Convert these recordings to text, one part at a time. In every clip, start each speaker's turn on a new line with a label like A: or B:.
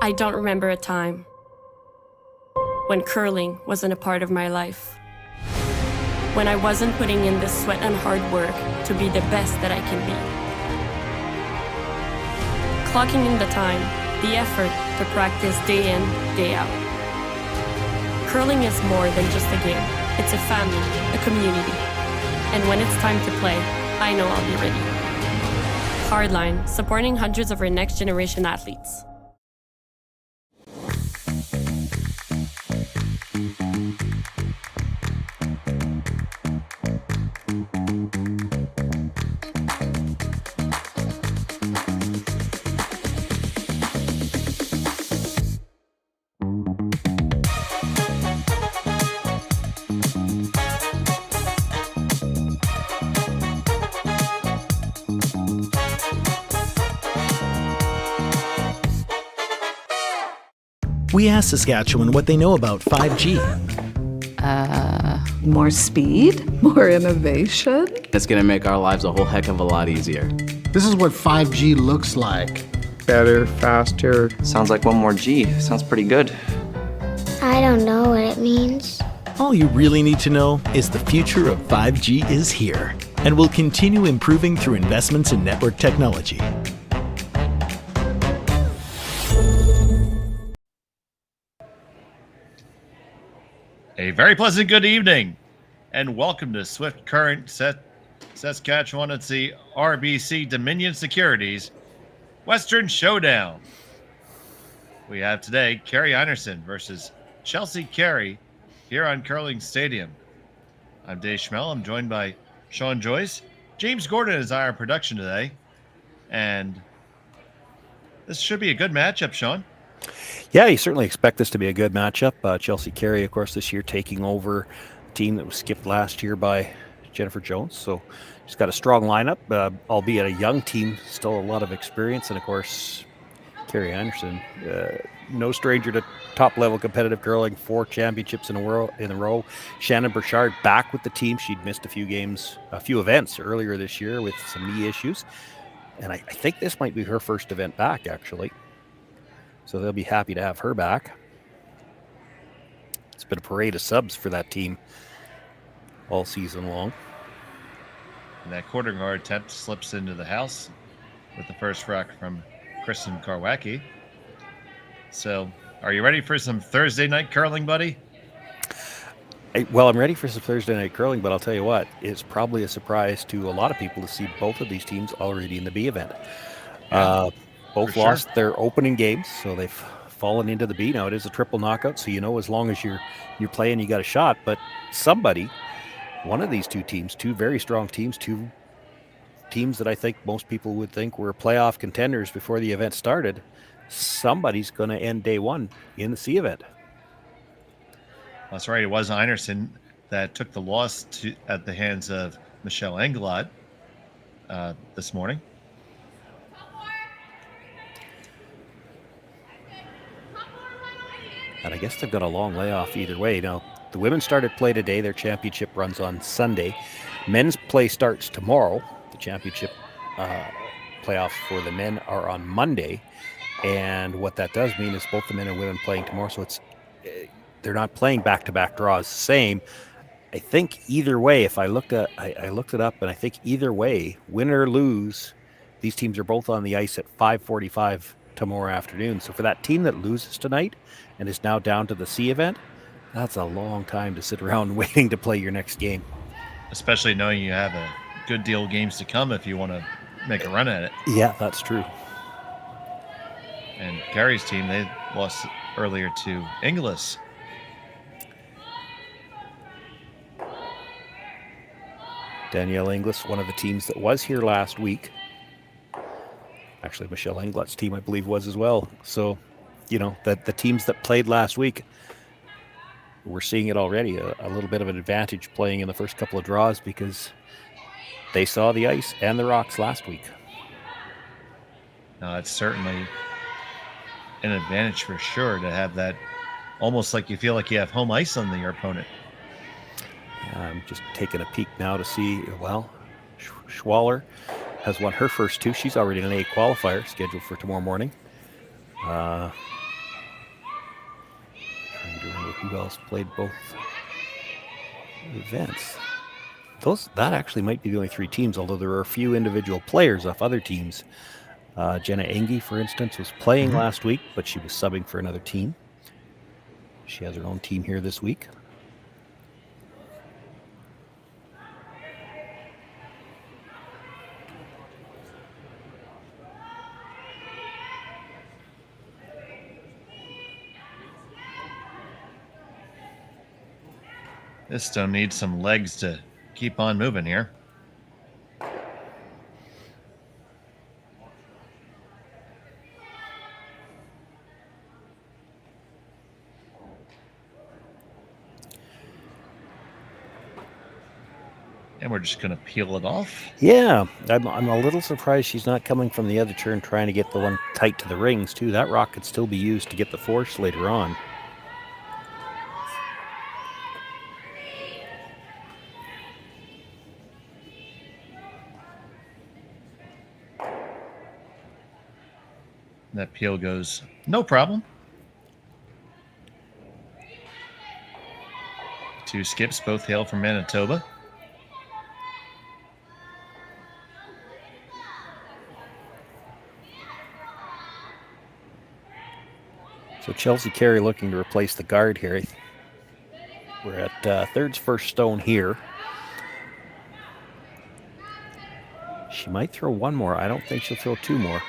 A: I don't remember a time when curling wasn't a part of my life. When I wasn't putting in the sweat and hard work to be the best that I can be. Clocking in the time, the effort to practice day in, day out. Curling is more than just a game. It's a family, a community. And when it's time to play, I know I'll be ready. Hardline, supporting hundreds of our next generation athletes.
B: We asked Saskatchewan what they know about 5G.
C: More speed, more innovation.
D: It's going to make our lives a whole heck of a lot easier.
E: This is what 5G looks like.
F: Better, faster.
G: Sounds like one more G. Sounds pretty good.
H: I don't know what it means.
B: All you really need to know is the future of 5G is here and will continue improving through investments in network technology.
I: A very pleasant good evening, and welcome to Swift Current Saskatchewan. It's the RBC Dominion Securities Western Showdown. We have today Kerri Einarson versus Chelsea Carey here on Curling Stadium. I'm Dave Schmel. I'm joined by Shawn, Joyce. James Gordon is our production today, and this should be a good matchup, Shawn.
J: Yeah, you certainly expect this to be a good matchup. Chelsea Carey, of course, this year taking over a team that was skipped last year by Jennifer Jones. So she's got a strong lineup, albeit a young team, still a lot of experience. And, of course, Kerri Einarson, no stranger to top-level competitive curling, 4 championships in a row. Shannon Burchard back with the team. She'd missed a few events earlier this year with some knee issues. And I think this might be her first event back, actually. So they'll be happy to have her back. It's been a parade of subs for that team all season long.
I: And that quarter guard attempt slips into the house with the first rack from Kristen Karwacki. So, are you ready for some Thursday night curling, buddy?
J: I'm ready for some Thursday night curling, but I'll tell you what, it's probably a surprise to a lot of people to see both of these teams already in the B event.
I: Yeah.
J: Both lost their opening games, so they've fallen into the B. Now, it is a triple knockout, so as long as you're playing, you got a shot. But one of these two teams, two very strong teams, two teams that I think most people would think were playoff contenders before the event started, somebody's going to end day one in the C event.
I: That's right. It was Einarson that took the loss at the hands of Michelle Engelot this morning.
J: And I guess they've got a long layoff either way. Now, the women started play today. Their championship runs on Sunday. Men's play starts tomorrow. The championship playoffs for the men are on Monday. And what that does mean is both the men and women playing tomorrow. So they're not playing back-to-back draws the same. I think either way, if I looked it up, and I think either way, win or lose, these teams are both on the ice at 5:45 tomorrow afternoon. So for that team that loses tonight and is now down to the C event, that's a long time to sit around waiting to play your next game.
I: Especially knowing you have a good deal of games to come if you want to make a run at it.
J: Yeah, that's true.
I: And Carey's team, they lost earlier to Inglis.
J: Danielle Inglis, one of the teams that was here last week. Actually, Michelle Englot's team, I believe, was as well. So, that the teams that played last week, we're seeing it already, a little bit of an advantage playing in the first couple of draws because they saw the ice and the rocks last week.
I: No, it's certainly an advantage for sure to have that, almost like you feel like you have home ice on your opponent.
J: I'm just taking a peek now to see, Schwaller has won her first two. She's already in an A qualifier scheduled for tomorrow morning. who else played both events. That actually might be the only 3 teams, although there are a few individual players off other teams. Jenna Engie, for instance, was playing last week, but she was subbing for another team. She has her own team here this week.
I: This stone needs some legs to keep on moving here. And we're just going to peel it off.
J: Yeah, I'm a little surprised she's not coming from the other turn trying to get the one tight to the rings, too. That rock could still be used to get the force later on.
I: That peel goes, no problem. 2 skips, both hail from Manitoba.
J: So Chelsea Carey looking to replace the guard here. We're at third's first stone here. She might throw one more. I don't think she'll throw 2 more.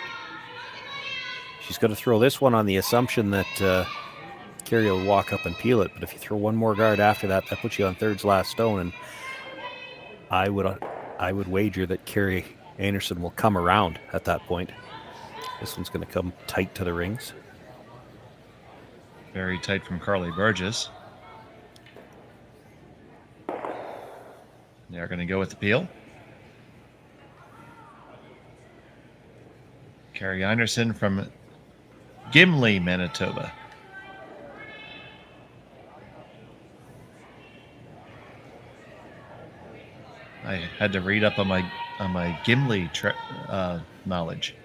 J: She's going to throw this one on the assumption that Carey will walk up and peel it. But if you throw one more guard after that, that puts you on third's last stone. And I would wager that Kerri Einarson will come around at that point. This one's going to come tight to the rings.
I: Very tight from Carly Burgess. They're going to go with the peel. Kerri Einarson from Gimli, Manitoba. I had to read up on my Gimli knowledge.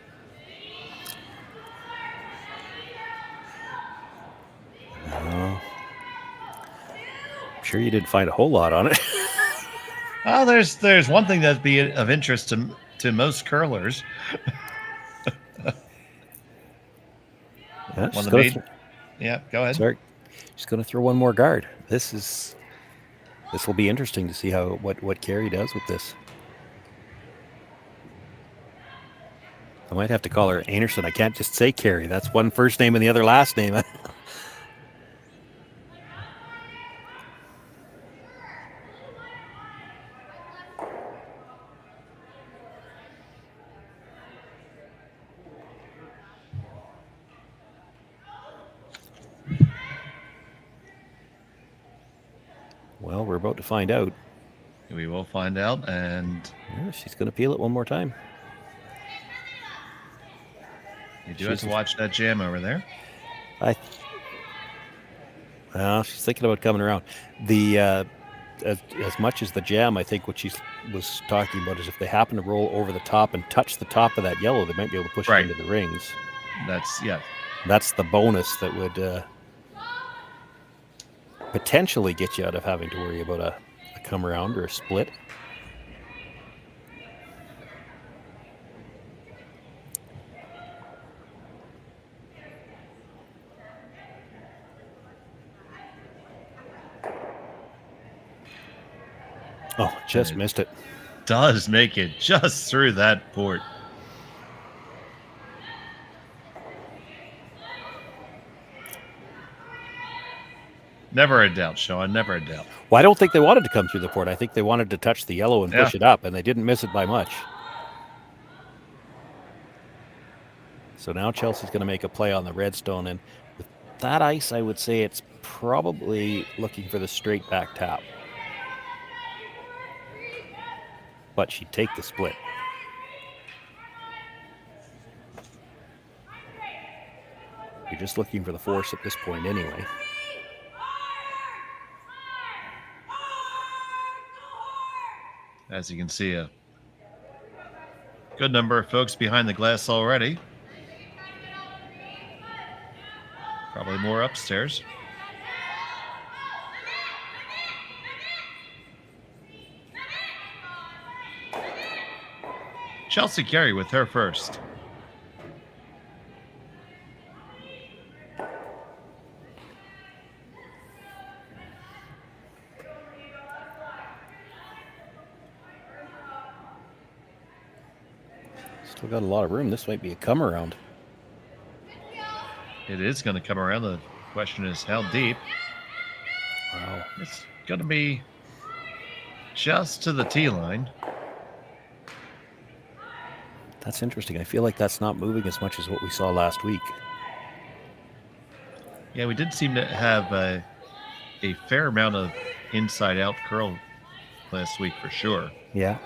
J: I'm sure you didn't find a whole lot on it.
I: Oh, there's one thing that'd be of interest to most curlers.
J: Yeah,
I: go ahead.
J: Sorry, she's going to throw one more guard. This will be interesting to see what Kerri does with this. I might have to call her Einarson. I can't just say Kerri. That's one first name and the other last name. Well, we're about to find out.
I: We will find out, and
J: yeah, she's going to peel it one more time.
I: You do have to watch that jam over there.
J: She's thinking about coming around. The as much as the jam, I think what she was talking about is if they happen to roll over the top and touch the top of that yellow, they might be able to push it into the rings. That's the bonus that would potentially get you out of having to worry about a come around or a split. Oh, just missed it.
I: Does make it just through that port. Never a doubt, Shawn. Never a doubt.
J: Well, I don't think they wanted to come through the port. I think they wanted to touch the yellow and push it up, and they didn't miss it by much. So now Chelsea's going to make a play on the redstone, and with that ice, I would say it's probably looking for the straight back tap. But she'd take the split. You're just looking for the force at this point anyway.
I: As you can see, a good number of folks behind the glass already. Probably more upstairs. Chelsea Carey with her first.
J: Still got a lot of room. This might be a come around.
I: It is going to come around. The question is how deep.
J: Wow.
I: It's going to be just to the tee line.
J: That's interesting. I feel like that's not moving as much as what we saw last week.
I: Yeah, we did seem to have a fair amount of inside-out curl last week for sure.
J: Yeah.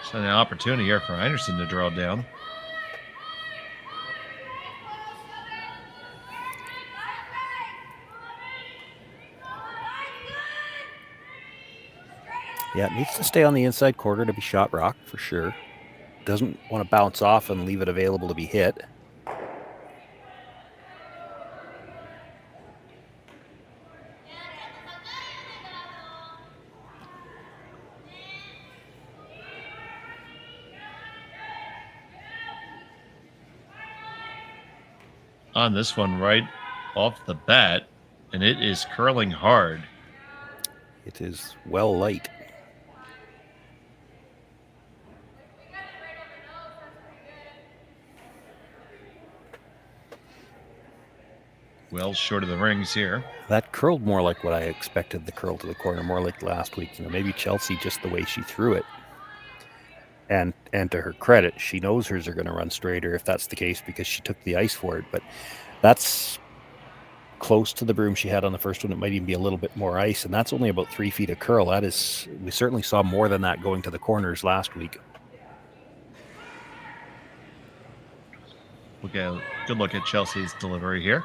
I: So an opportunity here for Einarson to draw down.
J: Yeah, it needs to stay on the inside quarter to be shot rock for sure. Doesn't want to bounce off and leave it available to be hit.
I: On this one right off the bat, and it is curling hard.
J: It is well light.
I: Well short of the rings here.
J: That curled more like what I expected the curl to the corner, more like last week. You know, maybe Chelsea, just the way she threw it. And to her credit, she knows hers are going to run straighter if that's the case because she took the ice for it. But that's close to the broom she had on the first one. It might even be a little bit more ice, and that's only about 3 feet of curl. That is, we certainly saw more than that going to the corners last week.
I: We'll get a good look at Chelsea's delivery here.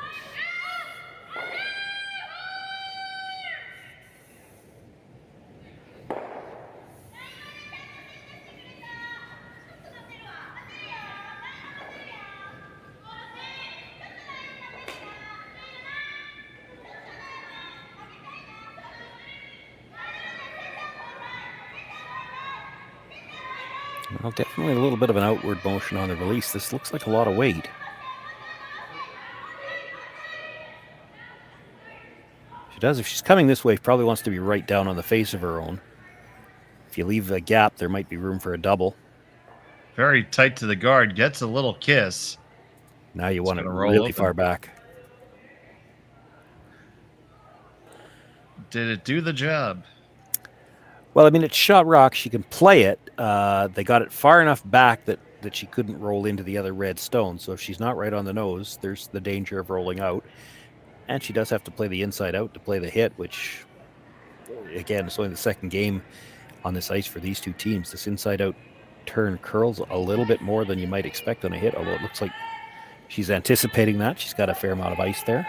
J: Well, definitely a little bit of an outward motion on the release. This looks like a lot of weight. She does. If she's coming this way, probably wants to be right down on the face of her own. If you leave a gap, there might be room for a double.
I: Very tight to the guard. Gets a little kiss.
J: Now you want it
I: roll
J: really
I: open.
J: far back.
I: Did it do the job?
J: Well, I mean, it's shot rock. She can play it. They got it far enough back that she couldn't roll into the other red stone. So if she's not right on the nose, there's the danger of rolling out. And she does have to play the inside out to play the hit, which, again, it's only the second game on this ice for these two teams. This inside out turn curls a little bit more than you might expect on a hit, although it looks like she's anticipating that. She's got a fair amount of ice there.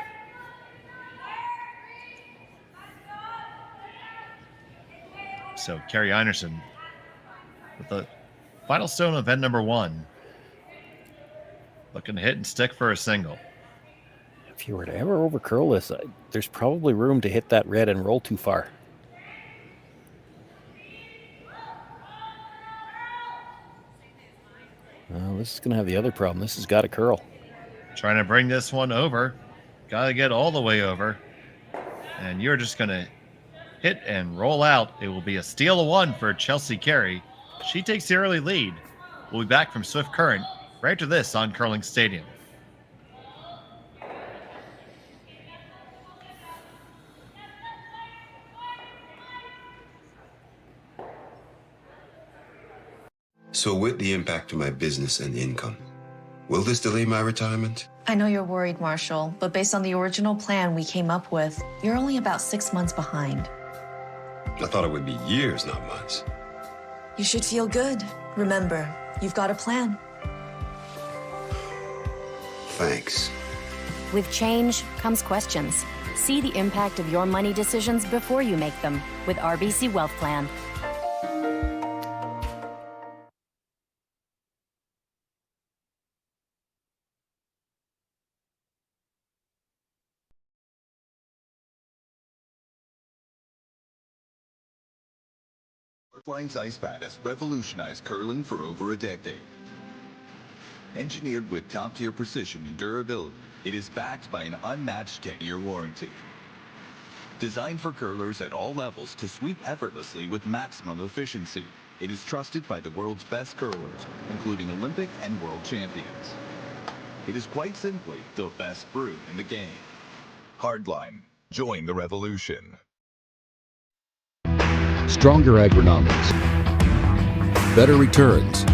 I: So Kerri Einarson with the final stone of end number 1. Looking to hit and stick for a single.
J: If you were to ever over curl this, there's probably room to hit that red and roll too far. Well, this is going to have the other problem. This has got to curl.
I: Trying to bring this one over. Got to get all the way over. And you're just going to hit and roll out. It will be a steal of 1 for Chelsea Carey. She takes the early lead. We'll be back from Swift Current right after this on Curling Stadium.
K: So with the impact to my business and income, will this delay my retirement?
L: I know you're worried, Marshall, but based on the original plan we came up with, you're only about 6 months behind.
K: I thought it would be years, not months.
L: You should feel good. Remember, you've got a plan.
K: Thanks.
M: With change comes questions. See the impact of your money decisions before you make them with RBC Wealth Plan.
N: Line's ice pad has revolutionized curling for over a decade. Engineered with top-tier precision and durability, it is backed by an unmatched 10-year warranty. Designed for curlers at all levels to sweep effortlessly with maximum efficiency, it is trusted by the world's best curlers, including Olympic and world champions. It is quite simply the best brew in the game. Hardline. Join the revolution.
O: Stronger agronomics, better returns,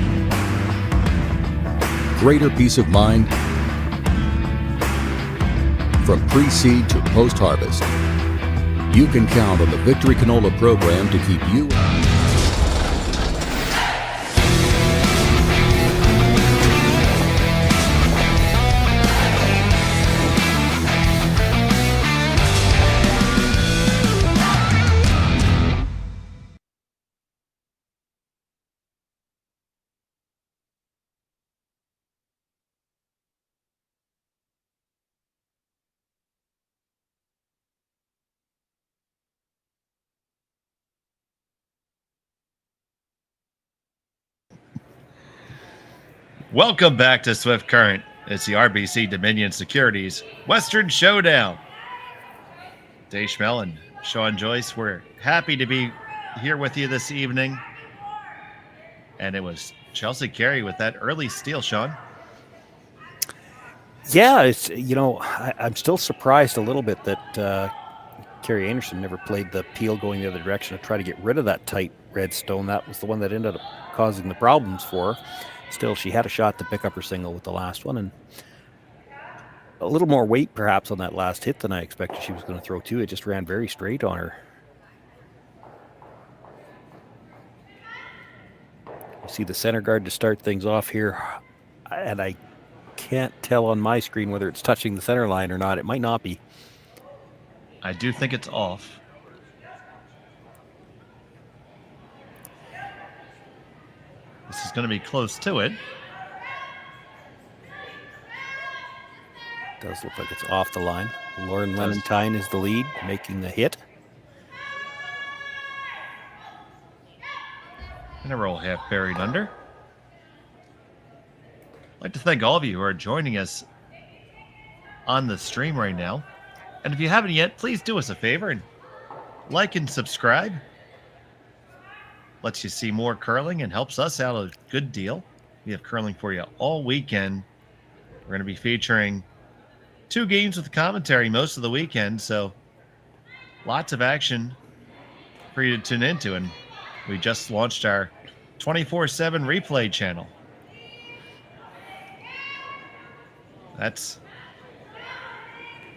O: greater peace of mind from pre-seed to post-harvest. You can count on the Victory Canola program to keep you
I: Welcome back to Swift Current. It's the RBC Dominion Securities Western Showdown. Dave Schmel and Shawn Joyce, we're happy to be here with you this evening. And it was Chelsea Carey with that early steal, Shawn.
J: Yeah, it's, I'm still surprised a little bit that Kerri Einarson never played the peel going the other direction to try to get rid of that tight red stone. That was the one that ended up causing the problems for her. Still, she had a shot to pick up her single with the last one, and a little more weight perhaps on that last hit than I expected she was going to throw too. It just ran very straight on her. You see the center guard to start things off here, and I can't tell on my screen whether it's touching the center line or not. It might not be.
I: I do think it's off. This is going to be close to it.
J: Does look like it's off the line. Lauren Lenentine is the lead, making the hit.
I: And a roll half buried under. I'd like to thank all of you who are joining us on the stream right now. And if you haven't yet, please do us a favor and like and subscribe. Lets you see more curling and helps us out a good deal. We have curling for you all weekend. We're going to be featuring 2 games with commentary most of the weekend, so lots of action for you to tune into. And we just launched our 24/7 replay channel. That's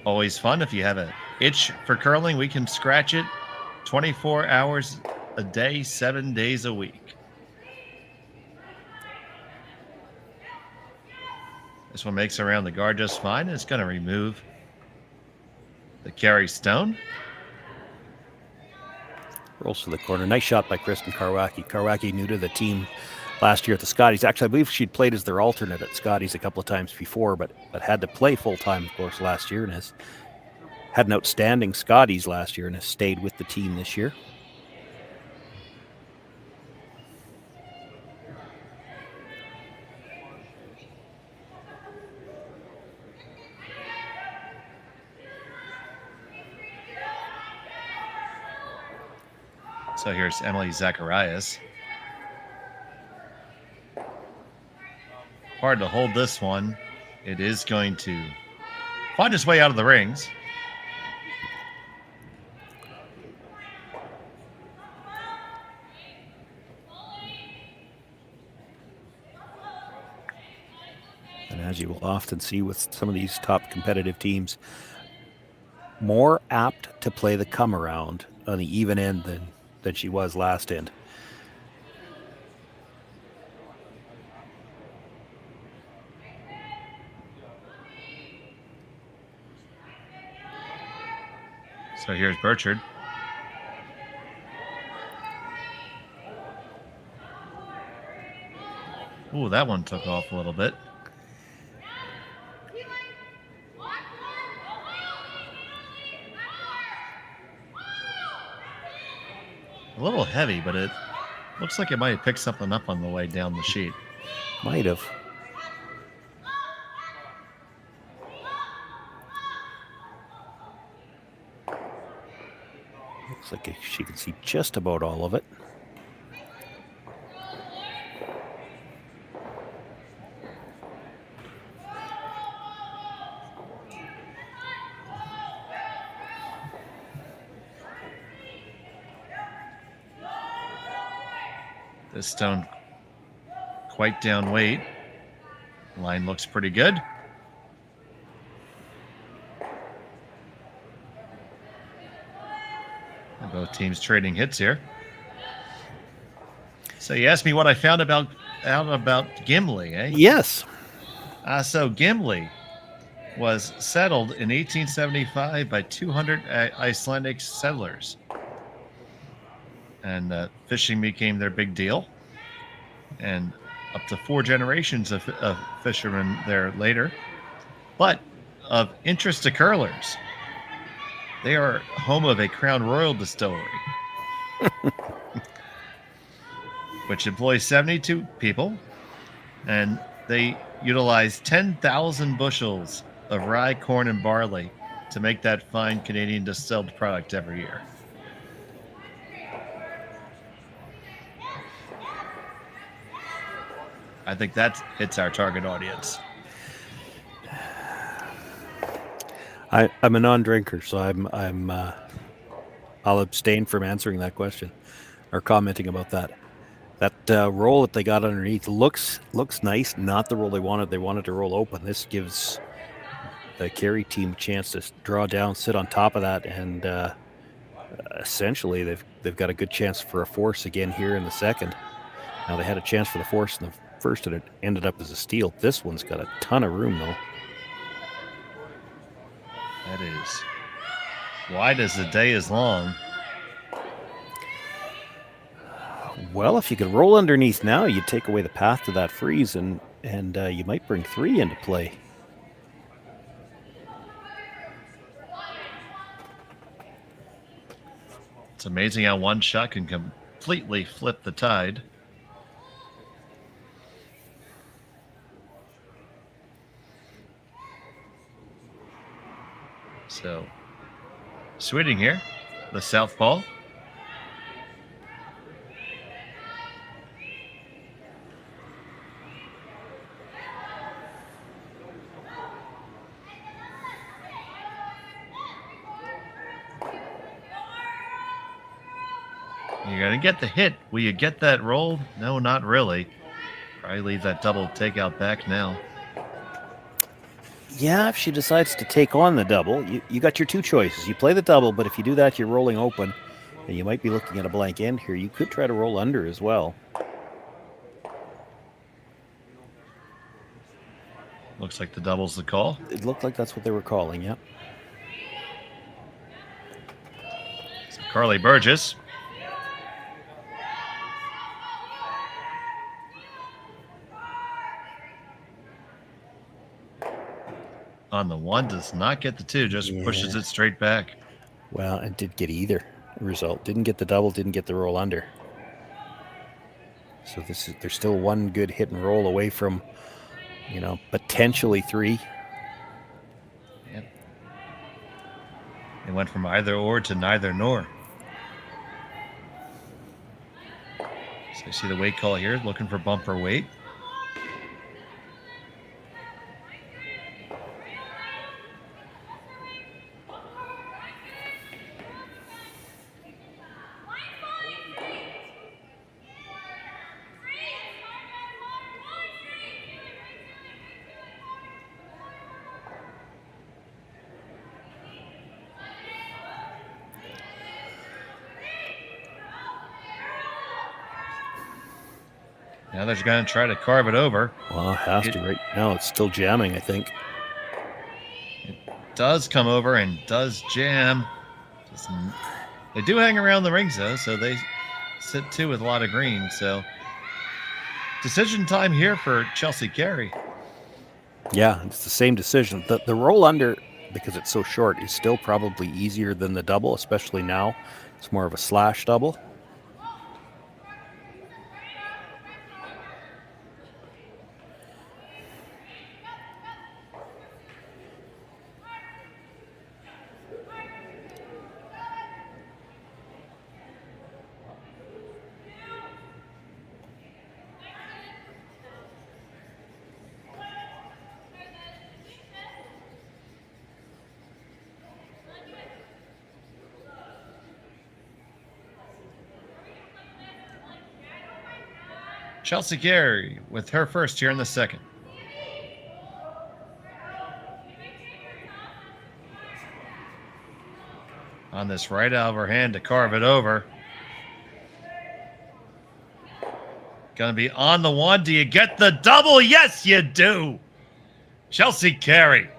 I: always fun. If you have an itch for curling, we can scratch it 24 hours a day, 7 days a week. This one makes around the guard just fine. It's going to remove the carry stone.
J: Rolls to the corner. Nice shot by Kristen Karwacki. Karwacki new to the team last year at the Scotties. Actually, I believe she'd played as their alternate at Scotties a couple of times before, but had to play full-time, of course, last year, and has had an outstanding Scotties last year and has stayed with the team this year.
I: So here's Emily Zacharias. Hard to hold this one. It is going to find its way out of the rings.
J: And as you will often see with some of these top competitive teams, more apt to play the come around on the even end than she was last end.
I: So here's Burchard. Ooh, that one took off a little bit. A little heavy, but it Looks like it might have picked something up on the way down the sheet.
J: Might have. Looks like she can see just about all of it.
I: This stone quite down weight. Line looks pretty good. And both teams trading hits here. So you asked me what I found out about Gimli, eh?
J: Yes.
I: So Gimli was settled in 1875 by 200 Icelandic settlers. And fishing became their big deal. And up to 4 generations of fishermen there later. But of interest to curlers, they are home of a Crown Royal distillery, which employs 72 people. And they utilize 10,000 bushels of rye, corn, and barley to make that fine Canadian distilled product every year. I think that hits our target audience.
J: I'm a non-drinker, so I'll abstain from answering that question or commenting about that. That roll that they got underneath looks nice. Not the roll they wanted. They wanted to roll open. This gives the Carey team a chance to draw down, sit on top of that, and essentially they've got a good chance for a force again here in the second. Now they had a chance for the force in the first, and it ended up as a steal. This one's got a ton of room, though.
I: That is wide as the day is long.
J: Well, if you could roll underneath now, you'd take away the path to that freeze, and you might bring 3 into play.
I: It's amazing how one shot can completely flip the tide. So, Sweeting here, the southpaw. You're going to get the hit. Will you get that roll? No, not really. Probably leave that double takeout back now.
J: Yeah, if she decides to take on the double, you got your 2 choices. You play the double, but if you do that, you're rolling open, and you might be looking at a blank end here. You could try to roll under as well.
I: Looks like the double's the call.
J: It looked like that's what they were calling, yeah.
I: So Carly Burgess. On the 1, does not get the 2, just pushes it straight back.
J: Well, and did get either result. Didn't get the double, didn't get the roll under. So there's still 1 good hit and roll away from, potentially 3.
I: Yep. It went from either or to neither nor. So you see the weight call here, looking for bumper weight. Now they're going to try to carve it over.
J: Well, it has to right now. It's still jamming, I think.
I: It does come over and does jam. They do hang around the rings, though, so they sit 2 with a lot of green. So decision time here for Chelsea Carey.
J: Yeah, it's the same decision. The roll under, because it's so short, is still probably easier than the double, especially now. It's more of a slash double.
I: Chelsea Carey with her first here in the second. On this right out of her hand to carve it over. Gonna be on the one. Do you get the double? Yes, you do. Chelsea Carey.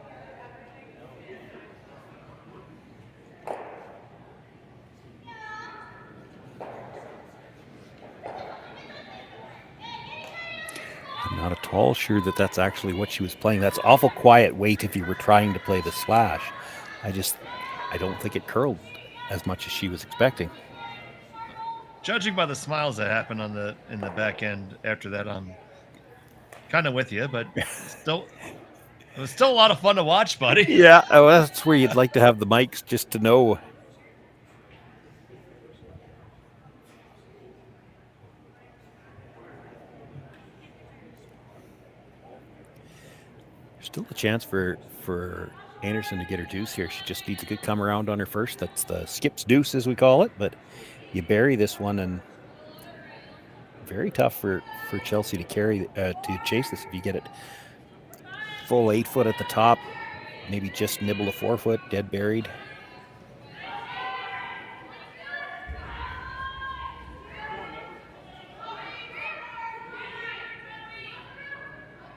J: I'm not at all sure that that's actually what she was playing. That's awful quiet weight if you were trying to play the slash. I don't think it curled as much as she was expecting.
I: Judging by the smiles that happened in the back end after that, I'm kind of with you, but still, it was still a lot of fun to watch, buddy.
J: Yeah, well, that's where you'd like to have the mics just to know. There's still a chance for Einarson to get her deuce here. She just needs a good come around on her first. That's the skip's deuce, as we call it, but you bury this one, and very tough for Chelsea to carry to chase this. If you get it full 8 foot at the top, maybe just nibble a 4 foot, dead buried.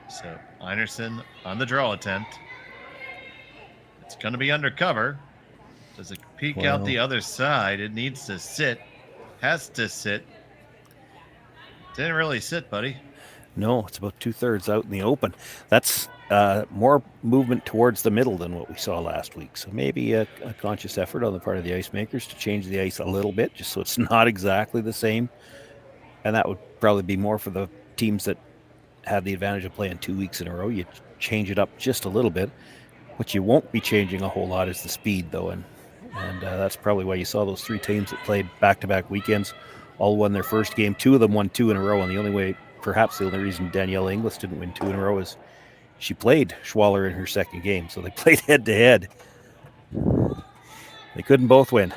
I: So Einarson on the draw attempt. It's going to be undercover. Does it peek out the other side? It needs to sit. Has to sit. Didn't really sit, buddy.
J: No, it's about 2/3 out in the open. That's more movement towards the middle than what we saw last week. So maybe a conscious effort on the part of the ice makers to change the ice a little bit, just so it's not exactly the same. And that would probably be more for the teams that have the advantage of playing 2 weeks in a row. You change it up just a little bit. What you won't be changing a whole lot is the speed, though, and that's probably why you saw those 3 teams that played back-to-back weekends all won their first game. 2 of them won 2 in a row, and perhaps the only reason Danielle Inglis didn't win 2 in a row is she played Schwaller in her second game, so they played head-to-head. They couldn't both win.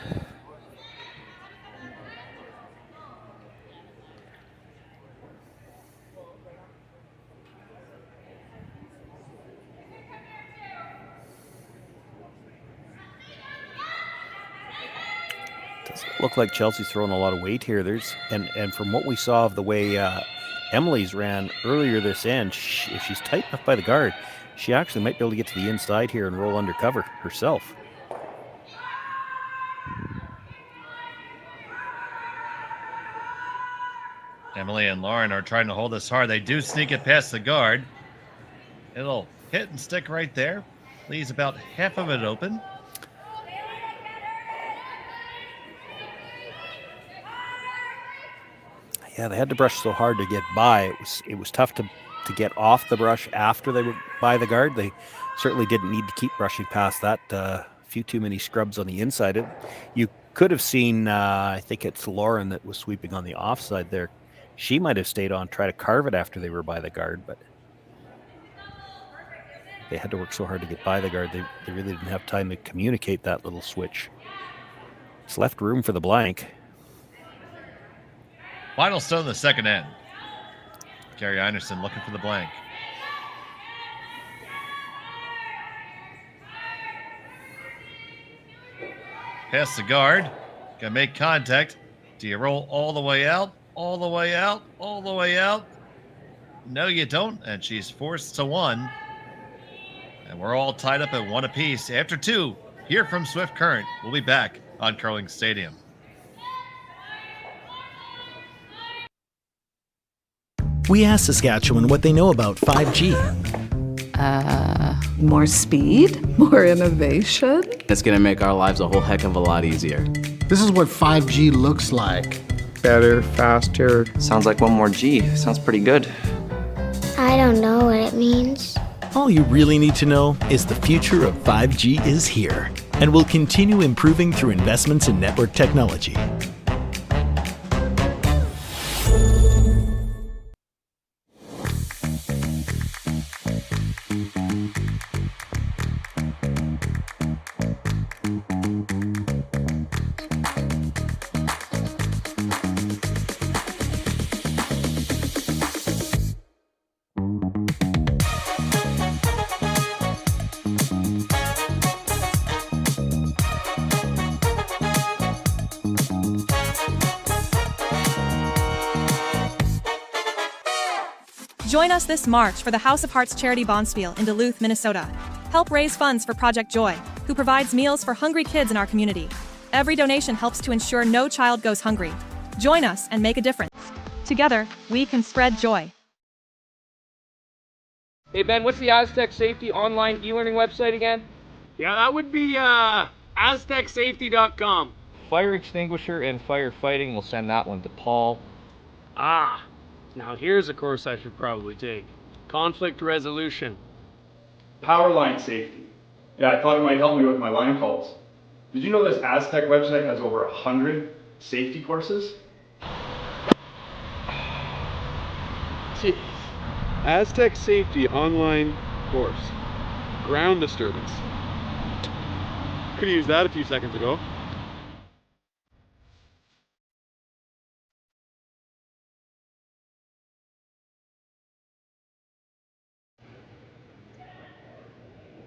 J: Look like Chelsea's throwing a lot of weight here. And from what we saw of the way Emily's ran earlier this end, if she's tight enough by the guard, she actually might be able to get to the inside here and roll undercover herself.
I: Emily and Lauren are trying to hold this hard. They do sneak it past the guard. It'll hit and stick right there. Leaves about half of it open.
J: Yeah, they had to brush so hard to get by. It was tough to get off the brush after they were by the guard. They certainly didn't need to keep brushing past that. A few too many scrubs on the inside. You could have seen, I think it's Lauren that was sweeping on the offside there. She might have stayed on, try to carve it after they were by the guard, but they had to work so hard to get by the guard. They really didn't have time to communicate that little switch. It's left room for the blank.
I: Final stone in the second end. Kerri Einarson looking for the blank. Pass the guard. Gonna make contact. Do you roll all the way out? All the way out? All the way out? No, you don't. And she's forced to 1. And we're all tied up at 1 apiece. After 2, here from Swift Current. We'll be back on Curling Stadium.
B: We asked Saskatchewan what they know about 5G.
C: More speed, more innovation.
D: It's going to make our lives a whole heck of a lot easier.
E: This is what 5G looks like.
F: Better, faster.
G: Sounds like 1 more G. Sounds pretty good.
H: I don't know what it means.
B: All you really need to know is the future of 5G is here and will continue improving through investments in network technology.
P: Join us this March for the House of Hearts Charity Bonspiel in Duluth, Minnesota. Help raise funds for Project Joy, who provides meals for hungry kids in our community. Every donation helps to ensure no child goes hungry. Join us and make a difference. Together, we can spread joy.
Q: Hey Ben, what's the Aztec Safety online e-learning website again?
R: Yeah, that would be aztecsafety.com.
Q: Fire extinguisher and firefighting, we'll send that one to Paul.
R: Ah, now here's a course I should probably take. Conflict resolution.
S: Power line safety. Yeah, I thought it might help me with my line calls. Did you know this Aztec website has over 100 safety courses?
T: Jeez. Aztec Safety online course. Ground disturbance. Could have used that a few seconds ago.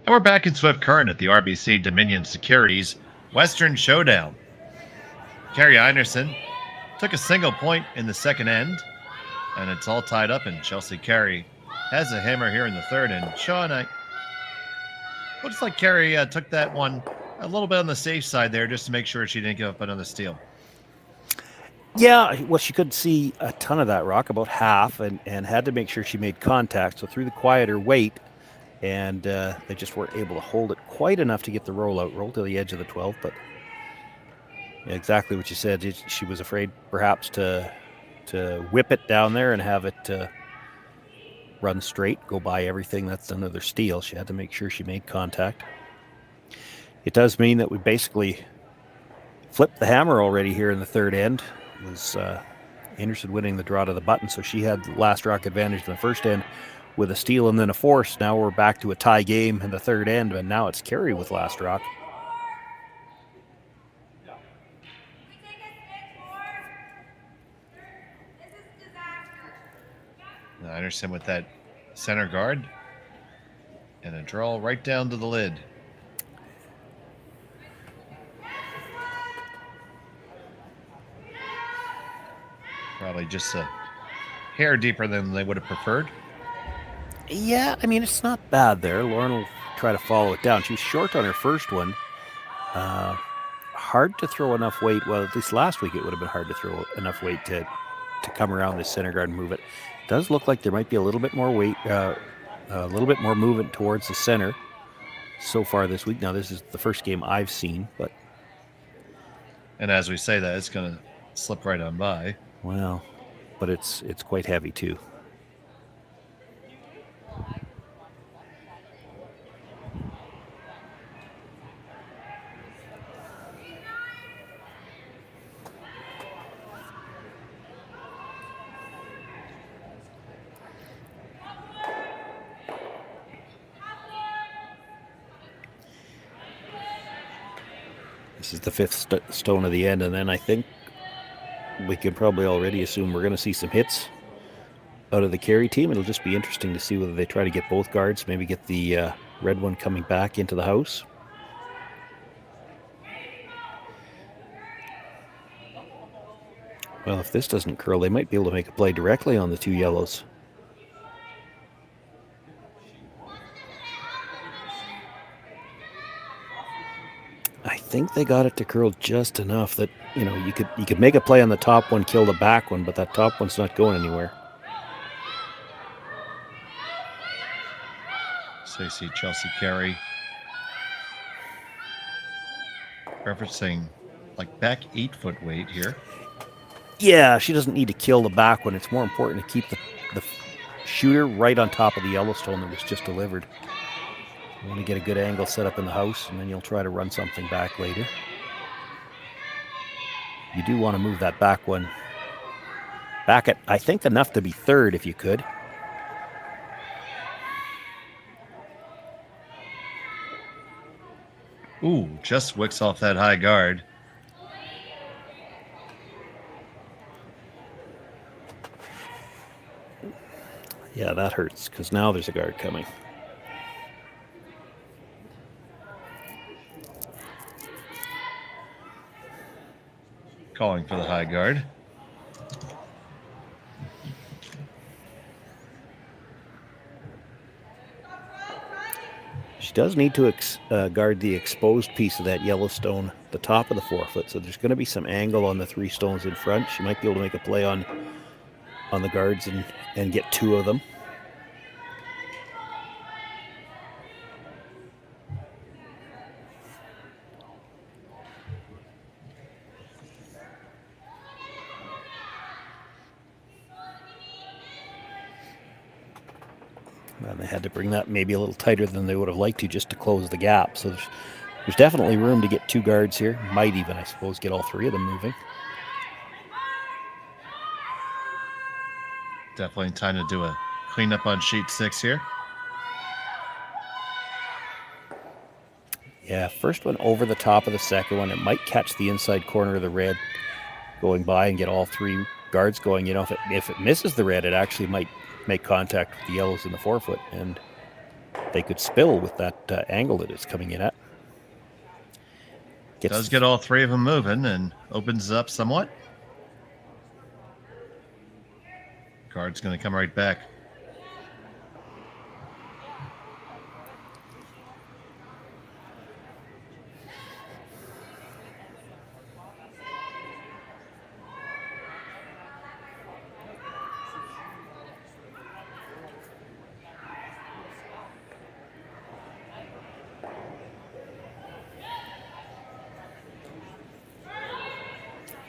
I: And we're back in Swift Current at the RBC Dominion Securities Western Showdown. Kerri Einarson took a single point in the second end, and it's all tied up, and Chelsea Carey has a hammer here in the third. And Shawn, looks like Carey took that one a little bit on the safe side there just to make sure she didn't give up another steal.
J: Yeah, well, she couldn't see a ton of that rock, about half, and had to make sure she made contact. So through the quieter weight, and they just weren't able to hold it quite enough to get the roll to the edge of the 12. But yeah, exactly what you said. She was afraid perhaps to whip it down there and have it run straight, go by everything. That's another steal. She had to make sure she made contact. It does mean that we basically flipped the hammer already here in the third end. It was Anderson winning the draw to the button, so she had the last rock advantage in the first end with a steal and then a force. Now we're back to a tie game in the third end, and now it's Carey with last rock.
I: Einarson with that center guard and a draw right down to the lid. Probably just a hair deeper than they would have preferred.
J: Yeah, I mean, it's not bad there. Lauren will try to follow it down. She was short on her first one. Hard to throw enough weight. Well, at least last week it would have been hard to throw enough weight to come around the center guard and move it. Does look like there might be a little bit more weight, a little bit more movement towards the center so far this week. Now, this is the first game I've seen, but...
I: And as we say that, it's going to slip right on by.
J: Well, but it's quite heavy, too. This is the fifth stone of the end, and then I think we can probably already assume we're going to see some hits out of the Carey team. It'll just be interesting to see whether they try to get both guards, maybe get the red one coming back into the house. Well, if this doesn't curl, they might be able to make a play directly on the two yellows. I think they got it to curl just enough that, you know, you could make a play on the top one, kill the back one, but that top one's not going anywhere.
I: So you see Chelsea Carey referencing like back 8-foot weight here.
J: Yeah, she doesn't need to kill the back one. It's more important to keep the shooter right on top of the Yellowstone that was just delivered. You want to get a good angle set up in the house, and then you'll try to run something back later. You do want to move that back one back at, I think, enough to be third if you could.
I: Ooh, just wicks off that high guard.
J: Yeah, that hurts, because now there's a guard coming.
I: Calling for the high guard.
J: does need to guard the exposed piece of that yellow stone, the top of the 4-foot. So there's going to be some angle on the 3 stones in front. She might be able to make a play on the guards and get 2 of them. And they had to bring that maybe a little tighter than they would have liked to just to close the gap. So there's definitely room to get 2 guards here. Might even, I suppose, get all 3 of them moving.
I: Definitely time to do a cleanup on sheet 6 here.
J: Yeah, first one over the top of the second one. It might catch the inside corner of the red going by and get all 3 guards going. You know, if it misses the red, it actually might make contact with the yellows in the 4-foot, and they could spill with that angle that it's coming in at.
I: Does get all 3 of them moving and opens up somewhat. Guard's going to come right back.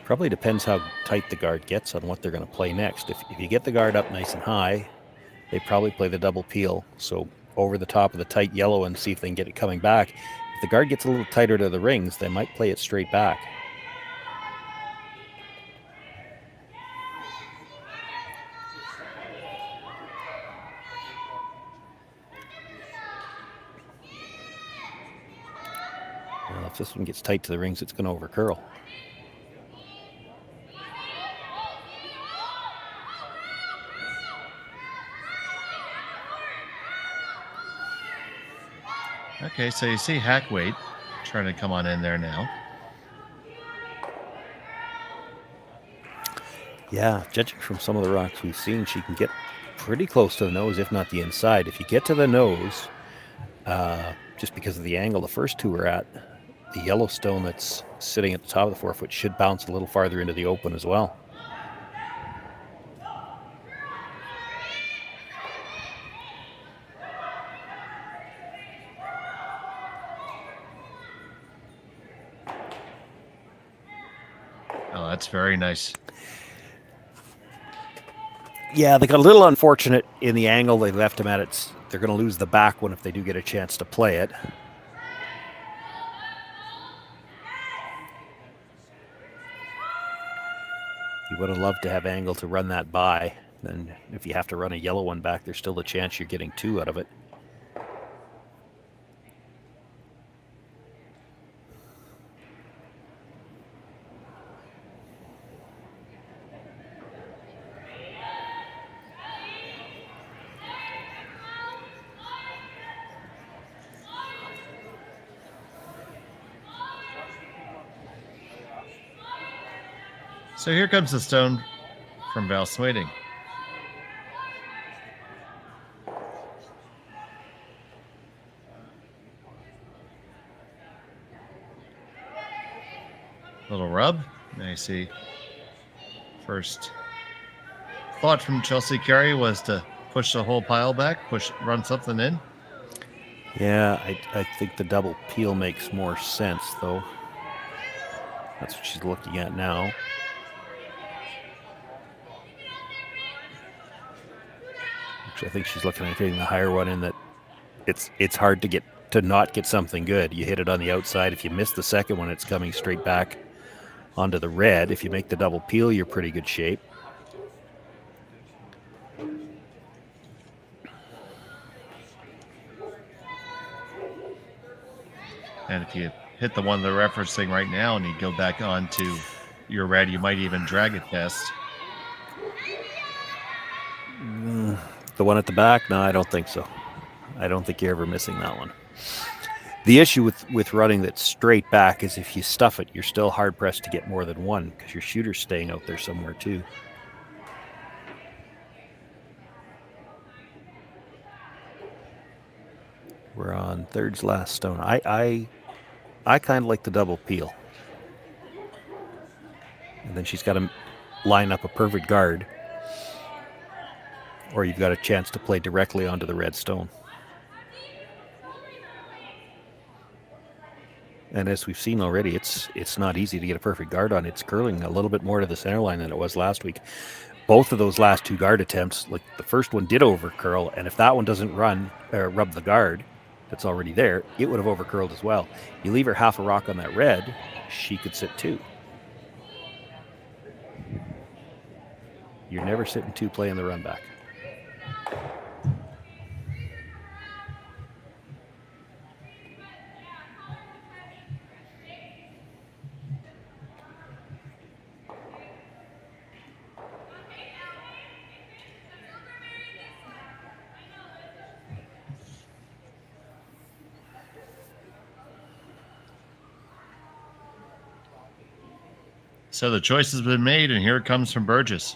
J: Probably depends how tight the guard gets on what they're going to play next. If you get the guard up nice and high, they probably play the double peel. So over the top of the tight yellow and see if they can get it coming back. If the guard gets a little tighter to the rings, they might play it straight back. Well, if this one gets tight to the rings, it's going to over curl.
I: Okay, so you see Hackwaite trying to come on in there now.
J: Yeah, judging from some of the rocks we've seen, she can get pretty close to the nose, if not the inside. If you get to the nose, just because of the angle the first 2 are at, the yellow stone that's sitting at the top of the 4-foot should bounce a little farther into the open as well.
I: Oh, that's very nice.
J: Yeah, they got a little unfortunate in the angle they left him at. They're going to lose the back one if they do get a chance to play it. You would have loved to have angle to run that by. Then if you have to run a yellow one back, there's still a chance you're getting 2 out of it.
I: So here comes the stone from Val Swading. Little rub. I see. First thought from Chelsea Carey was to push the whole pile back, run something in.
J: Yeah, I think the double peel makes more sense, though. That's what she's looking at now. Actually, I think she's looking at getting the higher one in that it's hard to not get something good. You hit it on the outside. If you miss the second one, it's coming straight back onto the red. If you make the double peel, you're pretty good shape.
I: And if you hit the one they're referencing right now and you go back onto your red, you might even drag it past.
J: The one at the back? No, I don't think so. I don't think you're ever missing that one. The issue with running that straight back is if you stuff it, you're still hard-pressed to get more than one because your shooter's staying out there somewhere too. We're on third's last stone. I kind of like the double peel. And then she's got to line up a perfect guard, or you've got a chance to play directly onto the red stone. And as we've seen already, it's not easy to get a perfect guard on. It's curling a little bit more to the center line than it was last week. Both of those last two guard attempts, like the first one did over curl, and if that one doesn't rub the guard that's already there, it would have over curled as well. You leave her half a rock on that red, she could sit two. You're never sitting two playing the run back.
I: So the choice has been made, and here it comes from Burgess.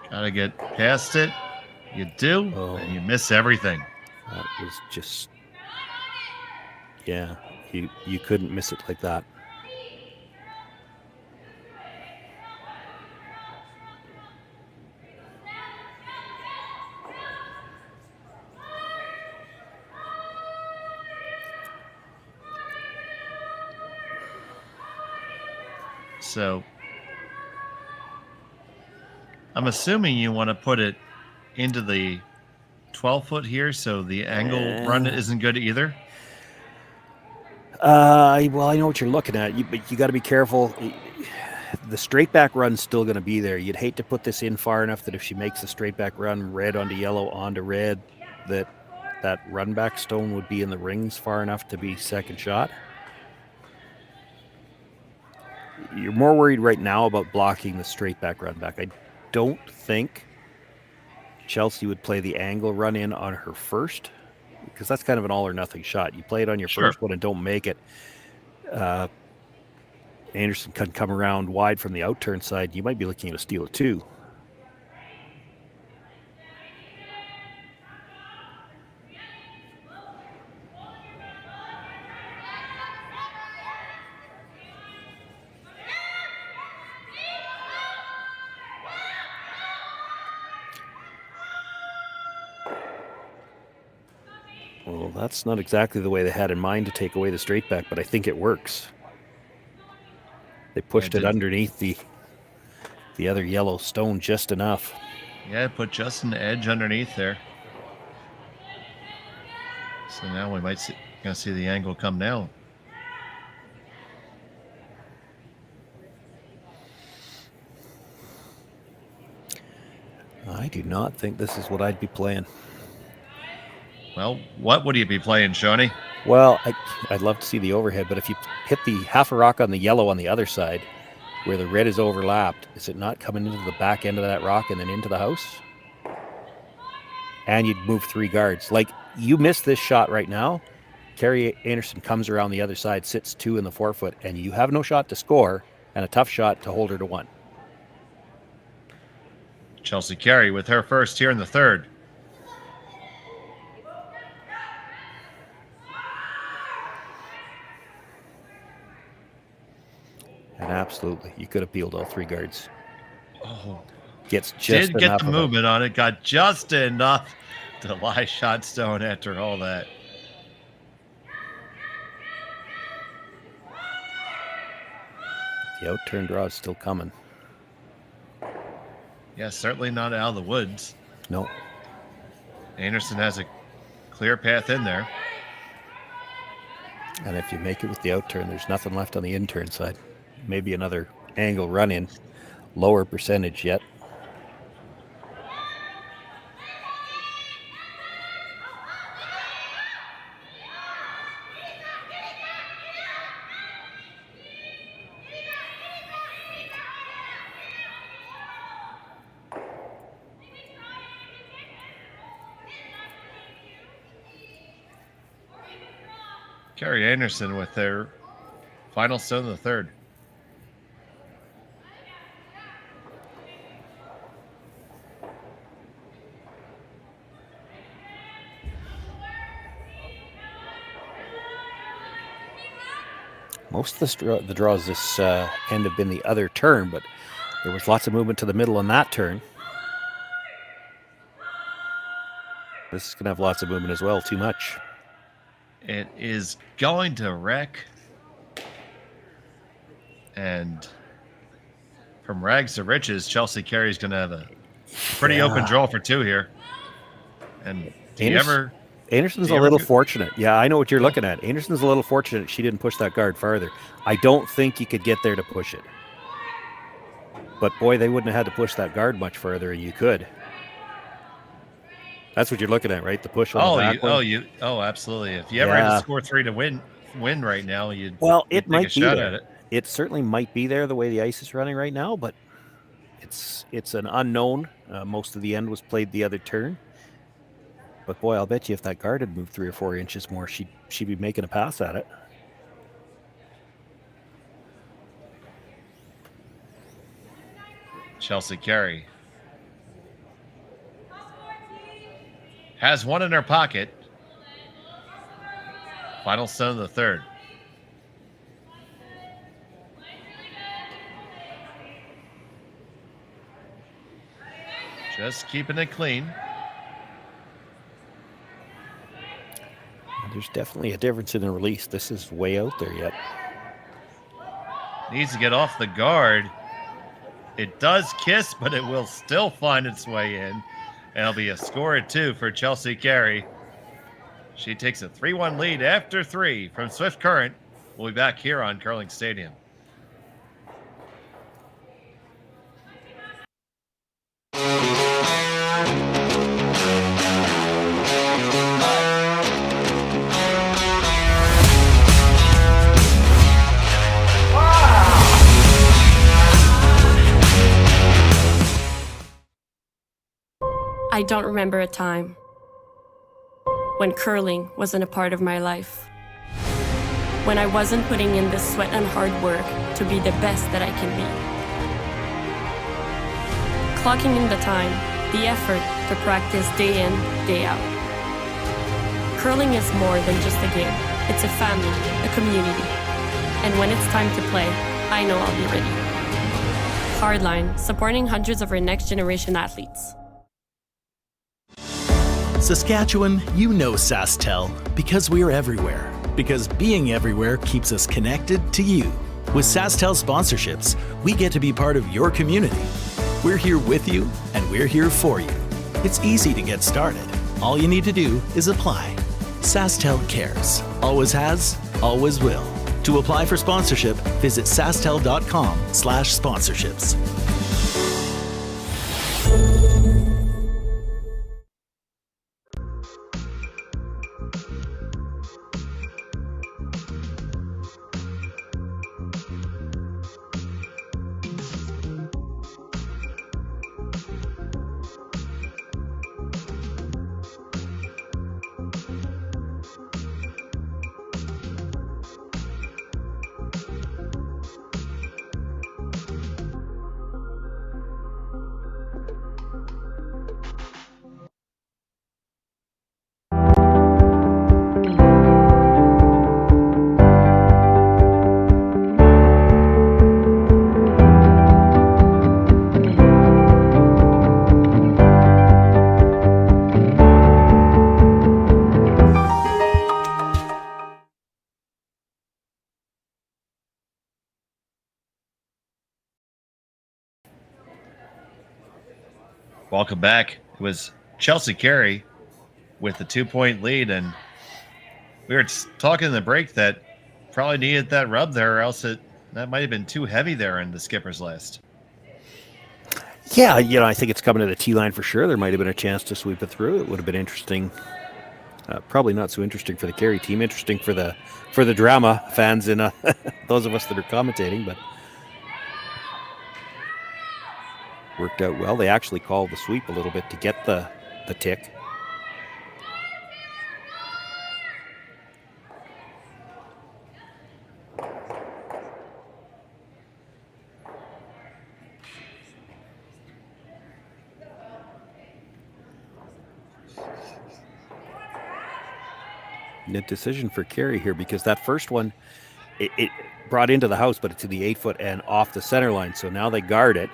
I: Gotta get past it. You do, and you miss everything.
J: That was just, yeah, you couldn't miss it like that.
I: So I'm assuming you want to put it into the 12-foot here, so the angle run isn't good either.
J: Well, I know what you're looking at, but you got to be careful. The straight back run's still going to be there. You'd hate to put this in far enough that if she makes the straight back run, red onto yellow onto red, that run back stone would be in the rings far enough to be second shot. You're more worried right now about blocking the straight back run back. I don't think Chelsea would play the angle run in on her first, because that's kind of an all or nothing shot. You play it on your first one and don't make it. Anderson can come around wide from the out turn side. You might be looking at a steal of two. Well, that's not exactly the way they had in mind to take away the straight back, but I think it works. They pushed it underneath the other yellow stone just enough.
I: Yeah, put just an edge underneath there. So now we might see the angle come down.
J: I do not think this is what I'd be playing.
I: Well, what would you be playing, Shawnee?
J: Well, I'd love to see the overhead, but if you hit the half a rock on the yellow on the other side, where the red is overlapped, is it not coming into the back end of that rock and then into the house? And you'd move three guards. Like, you miss this shot right now, Kerri Einarson comes around the other side, sits two in the 4-foot, and you have no shot to score and a tough shot to hold her to one.
I: Chelsea Carey with her first here in the third.
J: And absolutely, you could have peeled all three guards.
I: Oh,
J: gets just
I: did get the movement on it. Got just enough to lie shot stone after all that.
J: The out turn draw is still coming.
I: Yeah, certainly not out of the woods.
J: No.
I: Anderson has a clear path in there.
J: And if you make it with the out turn, there's nothing left on the in turn side. Maybe another angle run in, lower percentage yet.
I: Kerri Einarson with their final stone of the third.
J: Most of the draws this end have been the other turn, but there was lots of movement to the middle on that turn. This is going to have lots of movement as well, too much.
I: It is going to wreck. And from rags to riches, Chelsea Carey's going to have a pretty open draw for two here. And
J: Anderson's a little fortunate. Yeah, I know what you're looking at. Anderson's a little fortunate she didn't push that guard farther. I don't think you could get there to push it. But boy, they wouldn't have had to push that guard much further, and you could. That's what you're looking at, right? The push on the back one.
I: Absolutely. If you ever had to score 3 to win right now, you'd
J: it might
I: take a
J: be
I: shot
J: there.
I: at it.
J: It certainly might be there the way the ice is running right now, but it's an unknown. Most of the end was played the other turn. But boy, I'll bet you if that guard had moved 3 or 4 inches more, she'd be making a pass at it.
I: Chelsea Carey has one in her pocket. Final stone of the third. Just keeping it clean.
J: There's definitely a difference in the release. This is way out there yet.
I: Needs to get off the guard. It does kiss, but it will still find its way in. And it'll be a score at 2 for Chelsea Carey. She takes a 3-1 lead after 3 from Swift Current. We'll be back here on Curling Stadium.
A: I don't remember a time when curling wasn't a part of my life. When I wasn't putting in the sweat and hard work to be the best that I can be. Clocking in the time, the effort to practice day in, day out. Curling is more than just a game. It's a family, a community. And when it's time to play, I know I'll be ready. Hardline, supporting hundreds of our next generation athletes.
B: Saskatchewan, you know Sasktel because we're everywhere. Because being everywhere keeps us connected to you. With Sasktel sponsorships, we get to be part of your community. We're here with you, and we're here for you. It's easy to get started. All you need to do is apply. Sasktel cares. Always has, always will. To apply for sponsorship, visit sastel.com/sponsorships.
I: Welcome back. It was Chelsea Carey with the 2-point lead, and we were talking in the break that probably needed that rub there, or else that might have been too heavy there in the skipper's list.
J: Yeah, I think it's coming to the T line for sure. There might have been a chance to sweep it through. It would have been interesting. Probably not so interesting for the Carey team. Interesting for the drama fans and those of us that are commentating, but worked out well. They actually called the sweep a little bit to get the tick. decision for Kerri here, because that first one, it brought into the house, but it's to the 8-foot and off the center line. So now they guard it.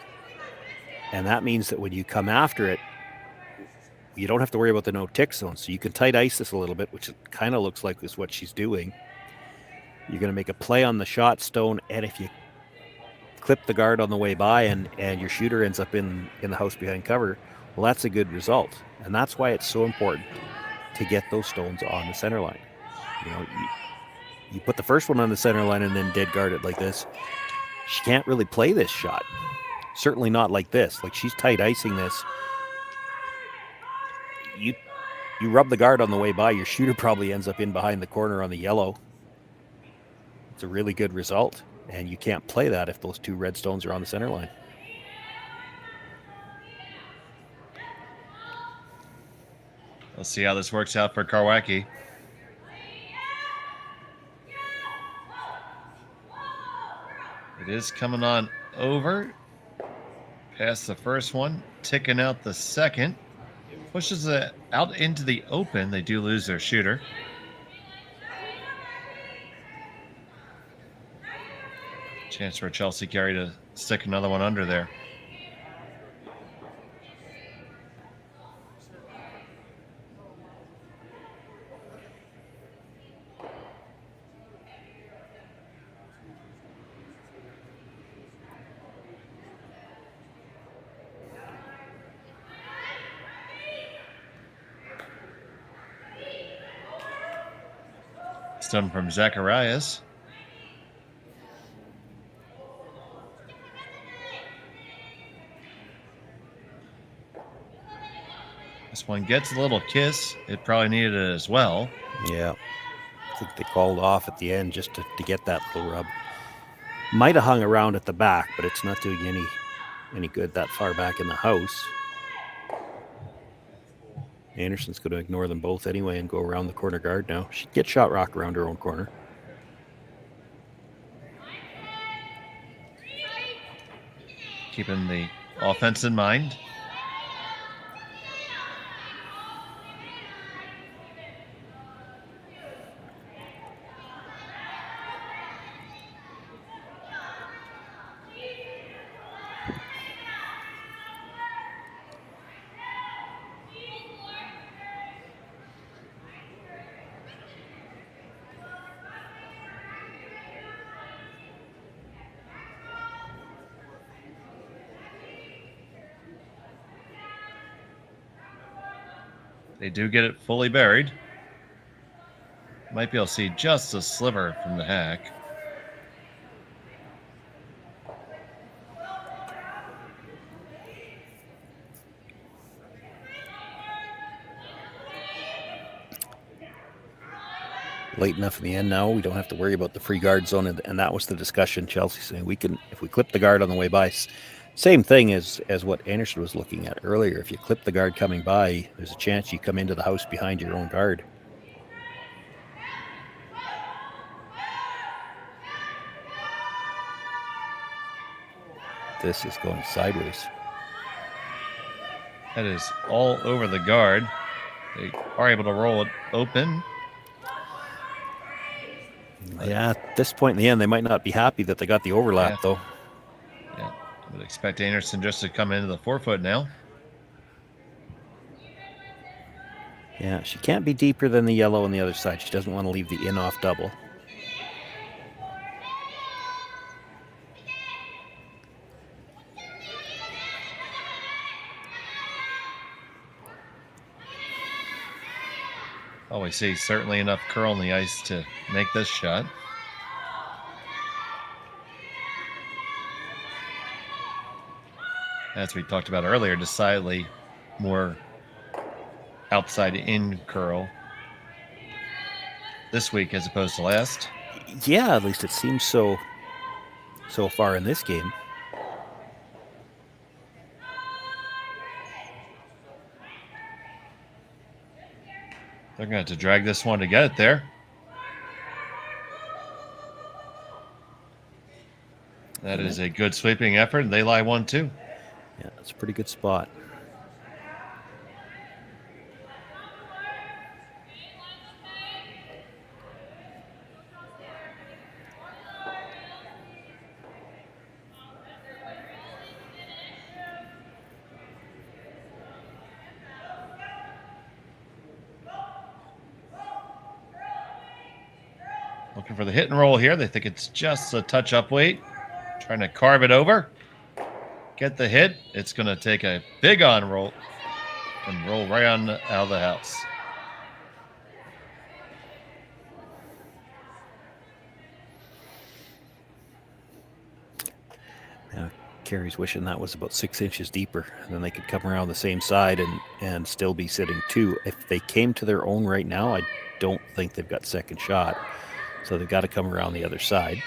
J: And that means that when you come after it, you don't have to worry about the no tick zone. So you can tight ice this a little bit, which kind of looks like is what she's doing. You're going to make a play on the shot stone, and if you clip the guard on the way by and your shooter ends up in the house behind cover, well, that's a good result. And that's why it's so important to get those stones on the center line. You know, you put the first one on the center line and then dead guard it like this. She can't really play this shot. Certainly not like this. Like, she's tight icing this. You rub the guard on the way by, your shooter probably ends up in behind the corner on the yellow. It's a really good result, and you can't play that if those two red stones are on the center line.
I: Let's see how this works out for Karwacki. It is coming on over. Past the first one, ticking out the second. Pushes it out into the open. They do lose their shooter. Chance for Chelsea Carey to stick another one under there. Stone from Zacharias. This one gets a little kiss. It probably needed it as well.
J: Yeah. I think they called off at the end just to get that little rub. Might have hung around at the back, but it's not doing any good that far back in the house. Anderson's going to ignore them both anyway and go around the corner guard now. She'd get shot rock around her own corner.
I: Keeping the offense in mind. They do get it fully buried. Might be able to see just a sliver from the hack.
J: Late enough in the end now, we don't have to worry about the free guard zone, and that was the discussion. Chelsea saying we can, if we clip the guard on the way by, same thing as what Anderson was looking at earlier. If you clip the guard coming by, there's a chance you come into the house behind your own guard. This is going sideways.
I: That is all over the guard. They are able to roll it open.
J: Yeah, at this point in the end, they might not be happy that they got the overlap, though.
I: Yeah, I would expect Einarson just to come into the 4-foot now.
J: Yeah, she can't be deeper than the yellow on the other side. She doesn't want to leave the in-off double.
I: Oh, we see certainly enough curl on the ice to make this shot. As we talked about earlier, decidedly more outside in curl this week as opposed to last.
J: Yeah, at least it seems so far in this game.
I: They're going to have to drag this one to get it there. That is a good sweeping effort, and they lie 1-2.
J: Yeah, that's a pretty good spot.
I: Looking for the hit and roll here. They think it's just a touch up weight. Trying to carve it over. Get the hit. It's going to take a big on roll and roll right on out of the house.
J: Now, Kerri's wishing that was about 6 inches deeper, and then they could come around the same side and still be sitting 2. If they came to their own right now, I don't think they've got second shot. So they've got to come around the other side.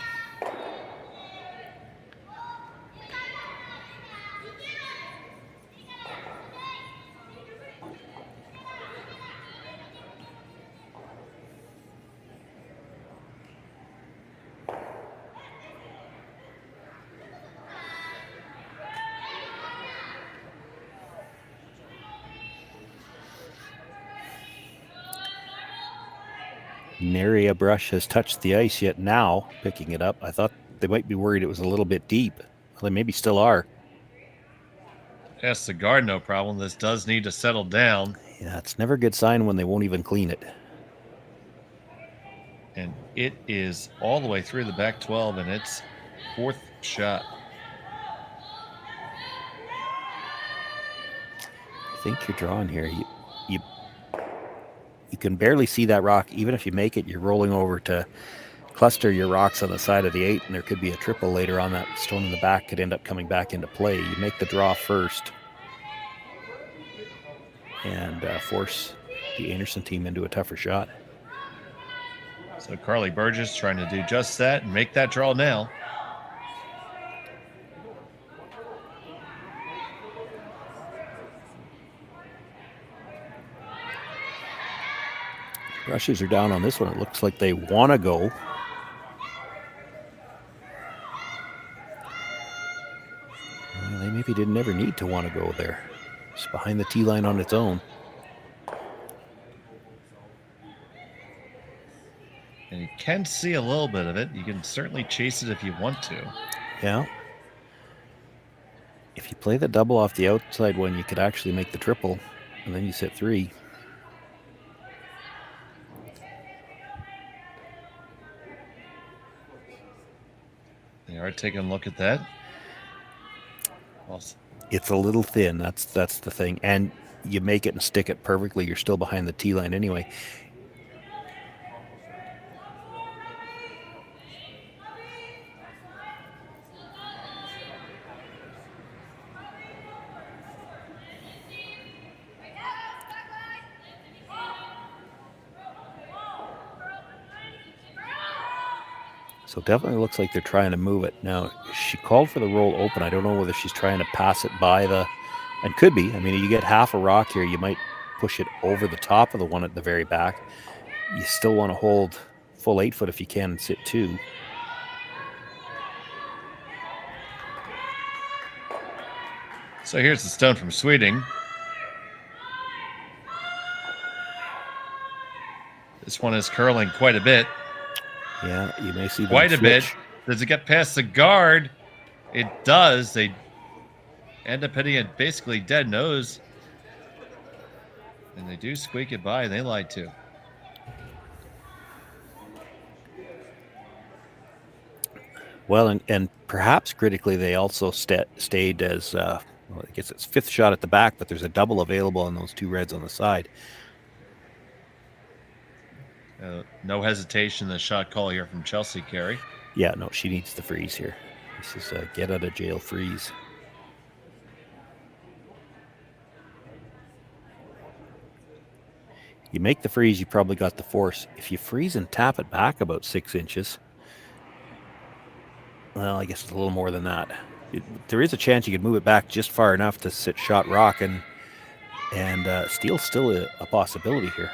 J: Nary a brush has touched the ice yet now, picking it up. I thought they might be worried it was a little bit deep. Well, they maybe still are.
I: Yes, the guard, no problem. This does need to settle down.
J: Yeah, it's never a good sign when they won't even clean it.
I: And it is all the way through the back 12, and it's 4th shot.
J: I think you're drawing here. You can barely see that rock. Even if you make it, you're rolling over to cluster your rocks on the side of the 8, and there could be a triple later on. That stone in the back could end up coming back into play. You make the draw first and force the Einarson team into a tougher shot.
I: So Carly Burgess trying to do just that and make that draw now.
J: Brushes are down on this one. It looks like they want to go. Well, they maybe didn't ever need to want to go there. It's behind the tee line on its own.
I: And you can see a little bit of it. You can certainly chase it if you want to.
J: Yeah. If you play the double off the outside one, you could actually make the triple, and then you sit 3.
I: They are taking a look at that.
J: It's a little thin. That's the thing. And you make it and stick it perfectly, you're still behind the tee line anyway. So definitely looks like they're trying to move it. Now, she called for the roll open. I don't know whether she's trying to pass it by the, and could be. I mean, you get half a rock here. You might push it over the top of the one at the very back. You still want to hold full 8 foot if you can and sit 2.
I: So here's the stone from Sweeting. This one is curling quite a bit.
J: Yeah, you may see
I: quite a bit. Does it get past the guard? It does. They end up hitting it basically dead nose. And they do squeak it by, and they lied too.
J: Well, and perhaps critically, they also stayed as, well, I guess it's 5th shot at the back, but there's a double available on those 2 reds on the side.
I: No hesitation, the shot call here from Chelsea, Carey.
J: Yeah, no, she needs the freeze here. This is a get out of jail freeze. You make the freeze, you probably got the force. If you freeze and tap it back about 6 inches, well, I guess it's a little more than that. There is a chance you could move it back just far enough to sit shot rock, and steal's still a possibility here.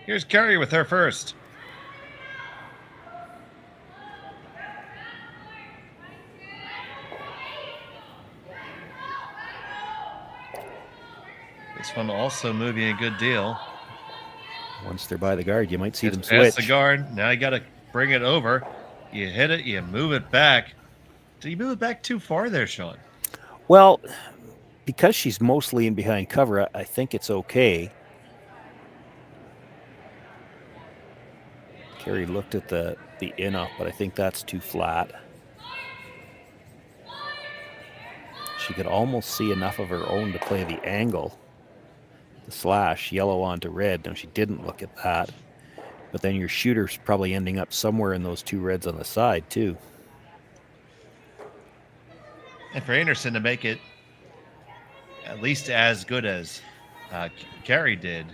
I: Here's Carey with her first. This one also moving a good deal.
J: Once they're by the guard, you might see them switch.
I: Past the guard. Now you got to bring it over. You hit it. You move it back. Did you move it back too far there, Shawn?
J: Well, because she's mostly in behind cover, I think it's okay. Kerri looked at the in-up, but I think that's too flat. She could almost see enough of her own to play the angle. The slash, yellow onto red. Now, she didn't look at that. But then your shooter's probably ending up somewhere in those two reds on the side, too.
I: And for Einarson to make it at least as good as Carey did,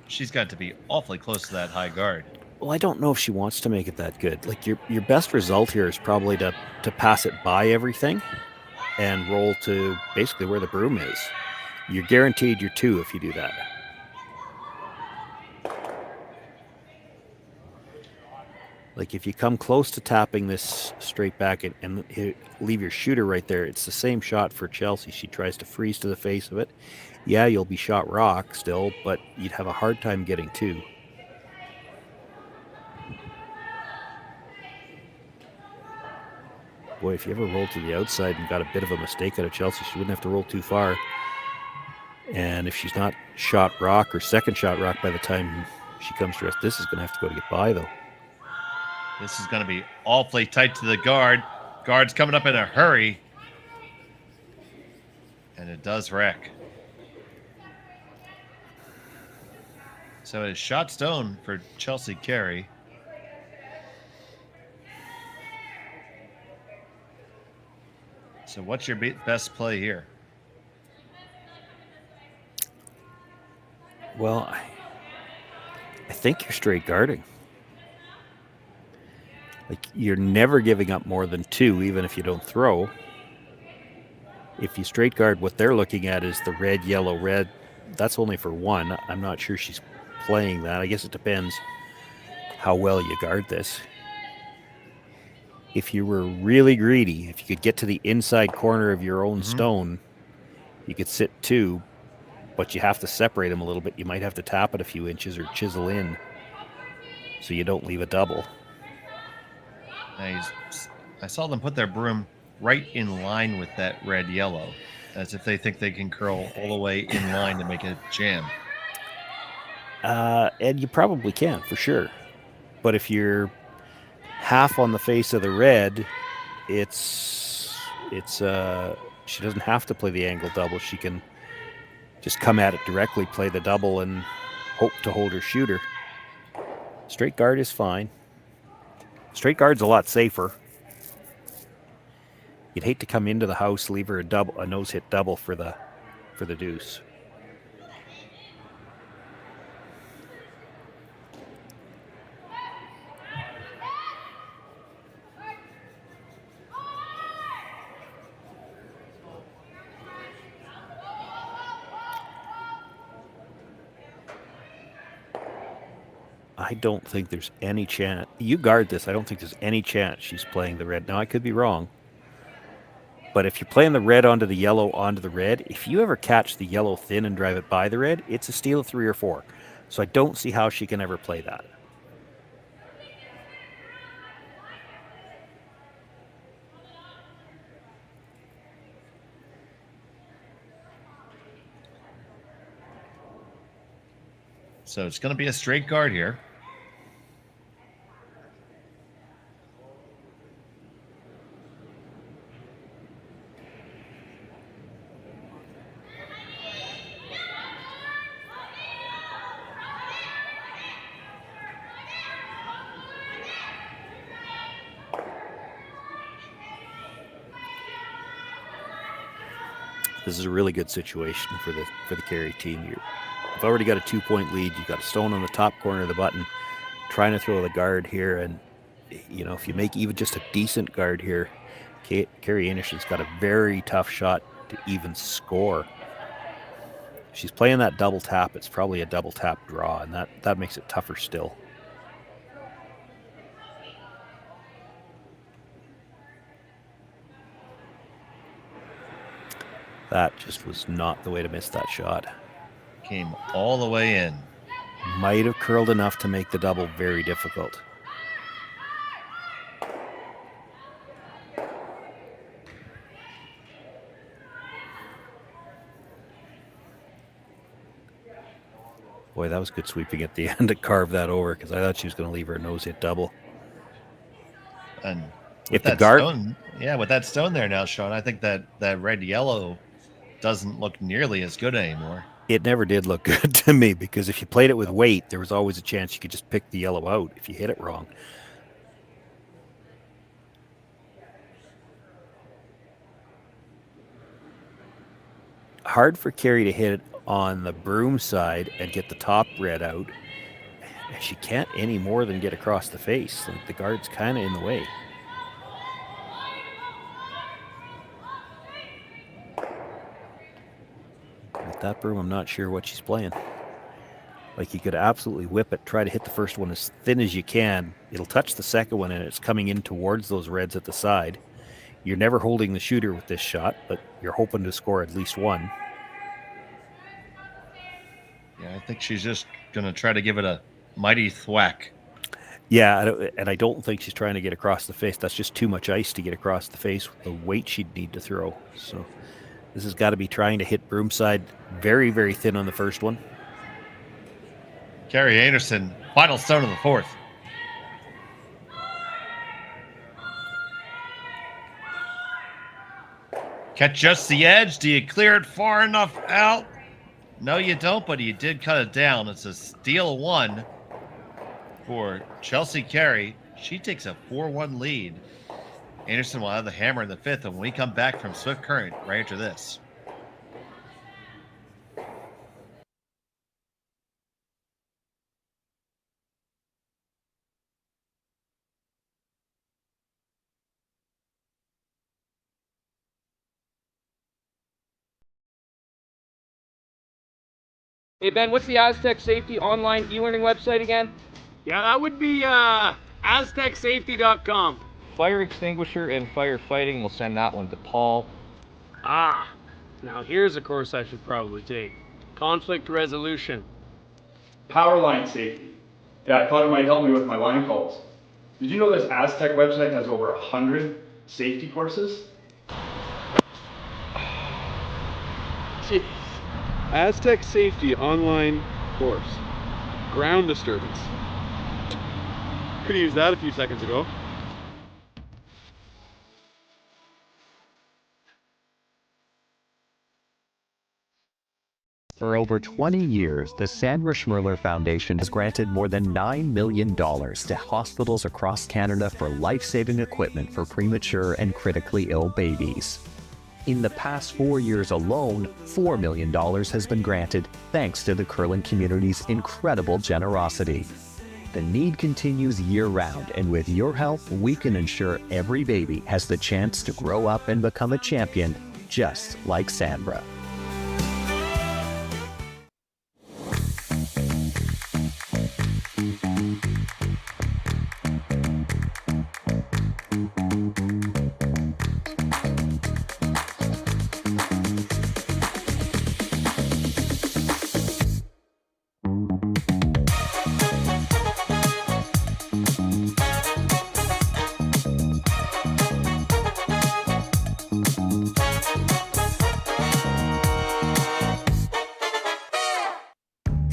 I: she's got to be awfully close to that high guard.
J: Well, I don't know if she wants to make it that good. Like, your best result here is probably to pass it by everything and roll to basically where the broom is. You're guaranteed your 2 if you do that. Like, if you come close to tapping this straight back and leave your shooter right there, it's the same shot for Chelsea. She tries to freeze to the face of it. Yeah, you'll be shot rock still, but you'd have a hard time getting 2. Boy, if you ever rolled to the outside and got a bit of a mistake out of Chelsea, she wouldn't have to roll too far. And if she's not shot rock or second shot rock by the time she comes to rest, this is going to have to go to get by, though.
I: This is going to be awfully tight to the guard. Guard's coming up in a hurry. And it does wreck. So it's shot stone for Chelsea Carey. So what's your best play here?
J: Well, I think you're straight guarding. Like, you're never giving up more than 2, even if you don't throw. If you straight guard, what they're looking at is the red, yellow, red. That's only for 1. I'm not sure she's playing that. I guess it depends how well you guard this. If you were really greedy, if you could get to the inside corner of your own stone, you could sit 2, but you have to separate them a little bit. You might have to tap it a few inches or chisel in so you don't leave a double.
I: I saw them put their broom right in line with that red-yellow, as if they think they can curl all the way in line to make it jam.
J: And you probably can, for sure. But if you're half on the face of the red, she doesn't have to play the angle double. She can just come at it directly, play the double, and hope to hold her shooter. Straight guard is fine. Straight guard's a lot safer. You'd hate to come into the house, leave her a nose hit double for the deuce. I don't think there's any chance. You guard this. I don't think there's any chance she's playing the red. Now, I could be wrong. But if you're playing the red onto the yellow onto the red, if you ever catch the yellow thin and drive it by the red, it's a steal of 3 or 4. So I don't see how she can ever play that.
I: So it's going to be a straight guard here.
J: This is a really good situation for the Carey team. You've already got a 2-point lead. You've got a stone on the top corner of the button, trying to throw the guard here. And, you know, if you make even just a decent guard here, Kerri Einarson's got a very tough shot to even score. If she's playing that double tap, it's probably a double tap draw, and that makes it tougher still. That just was not the way to miss that shot.
I: Came all the way in.
J: Might have curled enough to make the double very difficult. Boy, that was good sweeping at the end to carve that over, because I thought she was going to leave her nose hit double.
I: And
J: if
I: that
J: the guard,
I: stone, with that stone there now, Shawn, I think that red yellow doesn't look nearly as good anymore.
J: It never did look good to me, because if you played it with weight, there was always a chance you could just pick the yellow out if you hit it wrong. Hard for Kerri to hit it on the broom side and get the top red out. And she can't any more than get across the face. Like, the guard's kind of in the way. With that broom, I'm not sure what she's playing. Like, you could absolutely whip it, try to hit the first one as thin as you can. It'll touch the second one, and it's coming in towards those reds at the side. You're never holding the shooter with this shot, but you're hoping to score at least one.
I: Yeah, I think she's just going to try to give it a mighty thwack.
J: Yeah, and I don't think she's trying to get across the face. That's just too much ice to get across the face with the weight she'd need to throw. So this has got to be trying to hit broom side very, very thin on the first one.
I: Kerri Einarson, final stone of the fourth. Catch just the edge. Do you clear it far enough out? No, you don't, but you did cut it down. It's a steal one for Chelsea Carey. She takes a 4-1 lead. Einarson will have the hammer in the fifth, and when we come back from Swift Current right after this.
Q: Hey Ben, what's the Aztec Safety online e-learning website again?
R: Yeah, that would be aztecsafety.com.
Q: Fire extinguisher and firefighting, we'll send that one to Paul.
R: Ah, now here's a course I should probably take. Conflict resolution.
S: Power line safety. Yeah, I thought it might help me with my line calls. Did you know this Aztec website has over 100 safety courses?
T: Jeez. Aztec Safety online course. Ground disturbance. Could have used that a few seconds ago.
U: For over 20 years, the Sandra Schmel Foundation has granted more than $9 million to hospitals across Canada for life-saving equipment for premature and critically ill babies. In the past 4 years alone, $4 million has been granted thanks to the curling community's incredible generosity. The need continues year-round, and with your help, we can ensure every baby has the chance to grow up and become a champion, just like Sandra.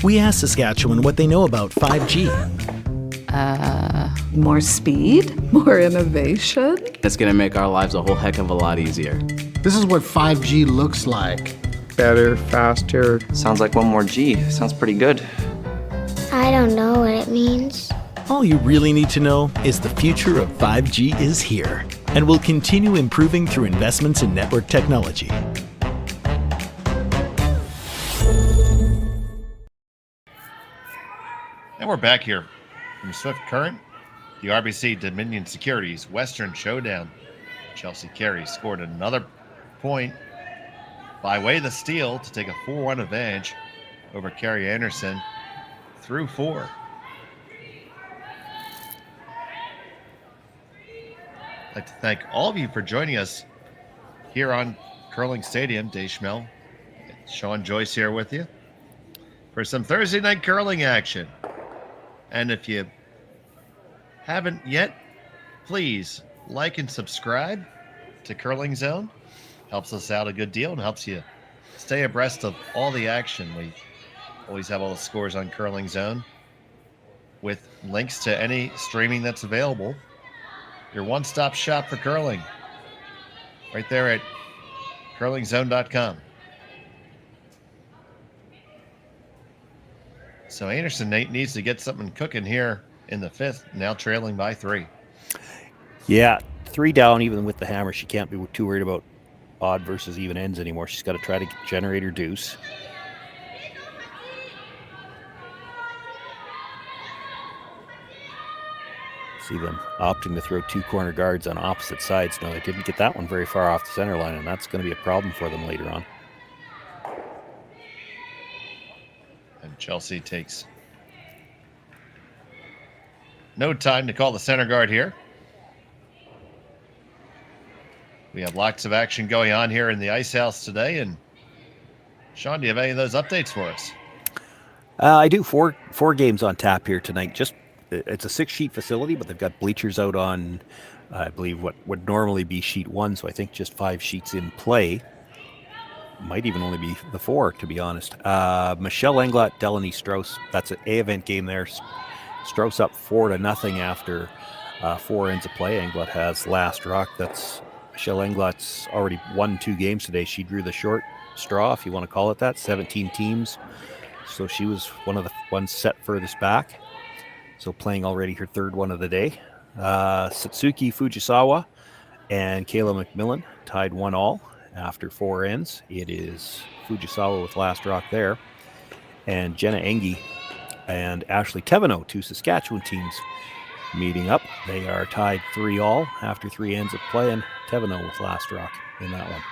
B: We asked Saskatchewan what they know about 5G.
C: More speed? More innovation?
D: It's going to make our lives a whole heck of a lot easier.
E: This is what 5G looks like.
F: Better, faster.
G: Sounds like one more G. Sounds pretty good.
H: I don't know what it means.
B: All you really need to know is the future of 5G is here and will continue improving through investments in network technology.
I: And we're back here from Swift Current, the RBC Dominion Securities Western Showdown. Chelsea Carey scored another point by way of the steal to take a 4-1 advantage over Kerri Einarson through 4. I'd like to thank all of you for joining us here on Curling Stadium. Dave Schmel, Shawn, Joyce here with you for some Thursday night curling action. And if you haven't yet, please like and subscribe to Curling Zone. Helps us out a good deal and helps you stay abreast of all the action we always have all the scores on Curling Zone with links to any streaming that's available. Your one-stop shop for curling. Right there at curlingzone.com. So Einarson needs to get something cooking here in the fifth, now trailing by 3.
J: Yeah, 3 down even with the hammer. She can't be too worried about odd versus even ends anymore. She's got to try to generate her deuce. See them opting to throw 2 corner guards on opposite sides. Now, they didn't get that one very far off the center line, and that's going to be a problem for them later on.
I: And Chelsea takes no time to call the center guard here. We have lots of action going on here in the Ice House today. And Shawn, do you have any of those updates for us?
J: I do. Four games on tap here tonight. Just it's a 6-sheet facility, but they've got bleachers out on, I believe, what would normally be sheet 1. So I think just 5 sheets in play. Might even only be the 4, to be honest. Michelle Englot, Delaney Strauss. That's an A-event game there. Strauss up 4-0 after 4 ends of play. Englot has last rock. That's Michelle Englot's already won 2 games today. She drew the short straw, if you want to call it that. 17 teams. So she was one of the ones set furthest back. So playing already her 3rd one of the day. Satsuki Fujisawa and Kayla McMillan tied 1-1 after 4 ends. It is Fujisawa with last rock there. And Jenna Engie and Ashley Teveno, 2 Saskatchewan teams, meeting up. They are tied 3-3 after 3 ends of play, and Teveno with last rock in that one.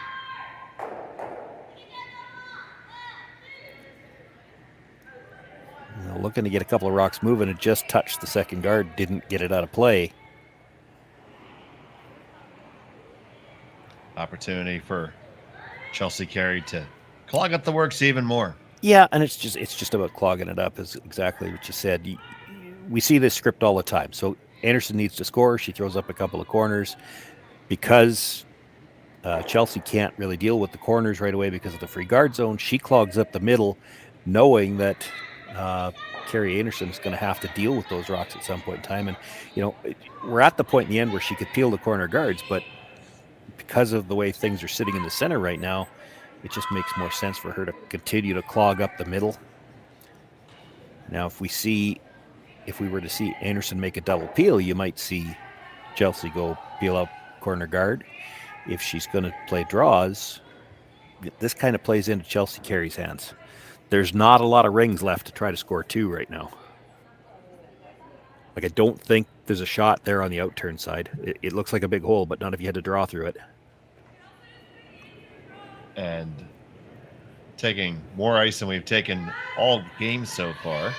J: Now looking to get a couple of rocks moving. It just touched the second guard, didn't get it out of play.
I: Opportunity for Chelsea Carey to clog up the works even more.
J: Yeah, and it's just about clogging it up, is exactly what you said. We see this script all the time. So Einarson needs to score. She throws up a couple of corners. Because Chelsea can't really deal with the corners right away because of the free guard zone, she clogs up the middle, knowing that Kerri Einarson is going to have to deal with those rocks at some point in time. And, we're at the point in the end where she could peel the corner guards, but because of the way things are sitting in the center right now, it just makes more sense for her to continue to clog up the middle. Now, if we were to see Einarson make a double peel, you might see Chelsea go peel out corner guard. If she's going to play draws, this kind of plays into Chelsea Carey's hands. There's not a lot of rings left to try to score 2 right now. Like, I don't think there's a shot there on the outturn side. It looks like a big hole, but not if you had to draw through it.
I: And taking more ice than we've taken all games so far.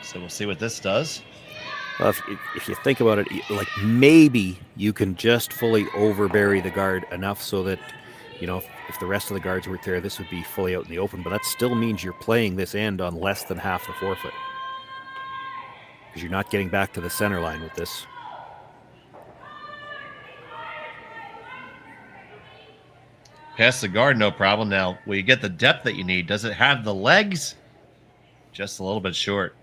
I: So we'll see what this does.
J: Well, if you think about it, like, maybe you can just fully overbury the guard enough so that, if the rest of the guards weren't there, this would be fully out in the open. But that still means you're playing this end on less than half the forfeit, because you're not getting back to the center line with this.
I: Past the guard, no problem. Now, will you get the depth that you need? Does it have the legs? Just a little bit short.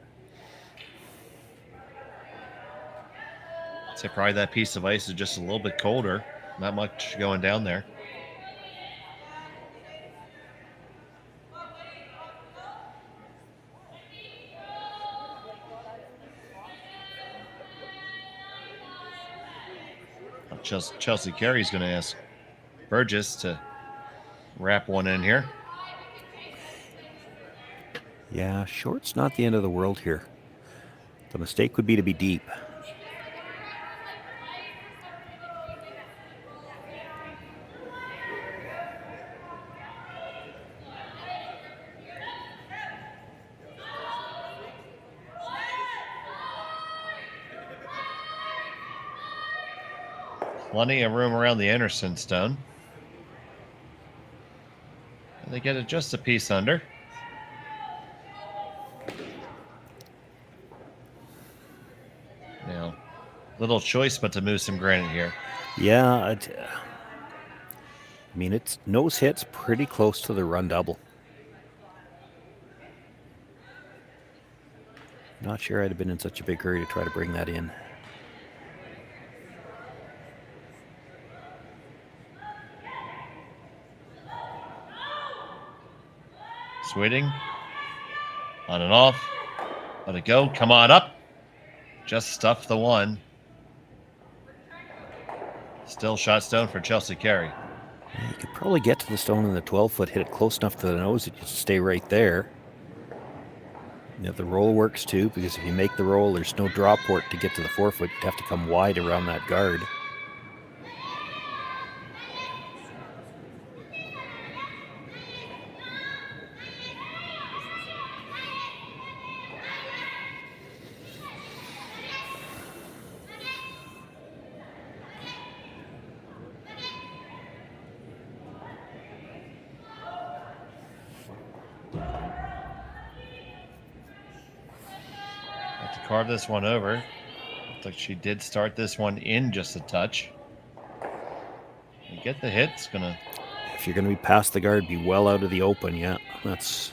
I: I'd say probably that piece of ice is just a little bit colder. Not much going down there. Chelsea Carey's going to ask Burgess to wrap one in here.
J: Yeah, short's not the end of the world here. The mistake would be to be deep.
I: Plenty of room around the Einarson stone. And they get it just a piece under. Now, little choice but to move some granite here.
J: Yeah, I mean, it's nose hits pretty close to the run double. Not sure I'd have been in such a big hurry to try to bring that in.
I: Sweeting. On and off. Let it go. Come on up. Just stuff the one. Still shot stone for Chelsea Carey.
J: You could probably get to the stone in the 12-foot, hit it close enough to the nose that you stay right there. You know, the roll works too, because if you make the roll, there's no drop port to get to the 4-foot. You'd have to come wide around that guard.
I: Carve this one over. Looks like she did start this one in just a touch. You get the hit. It's gonna.
J: If you're going to be past the guard, be well out of the open. Yeah, that's.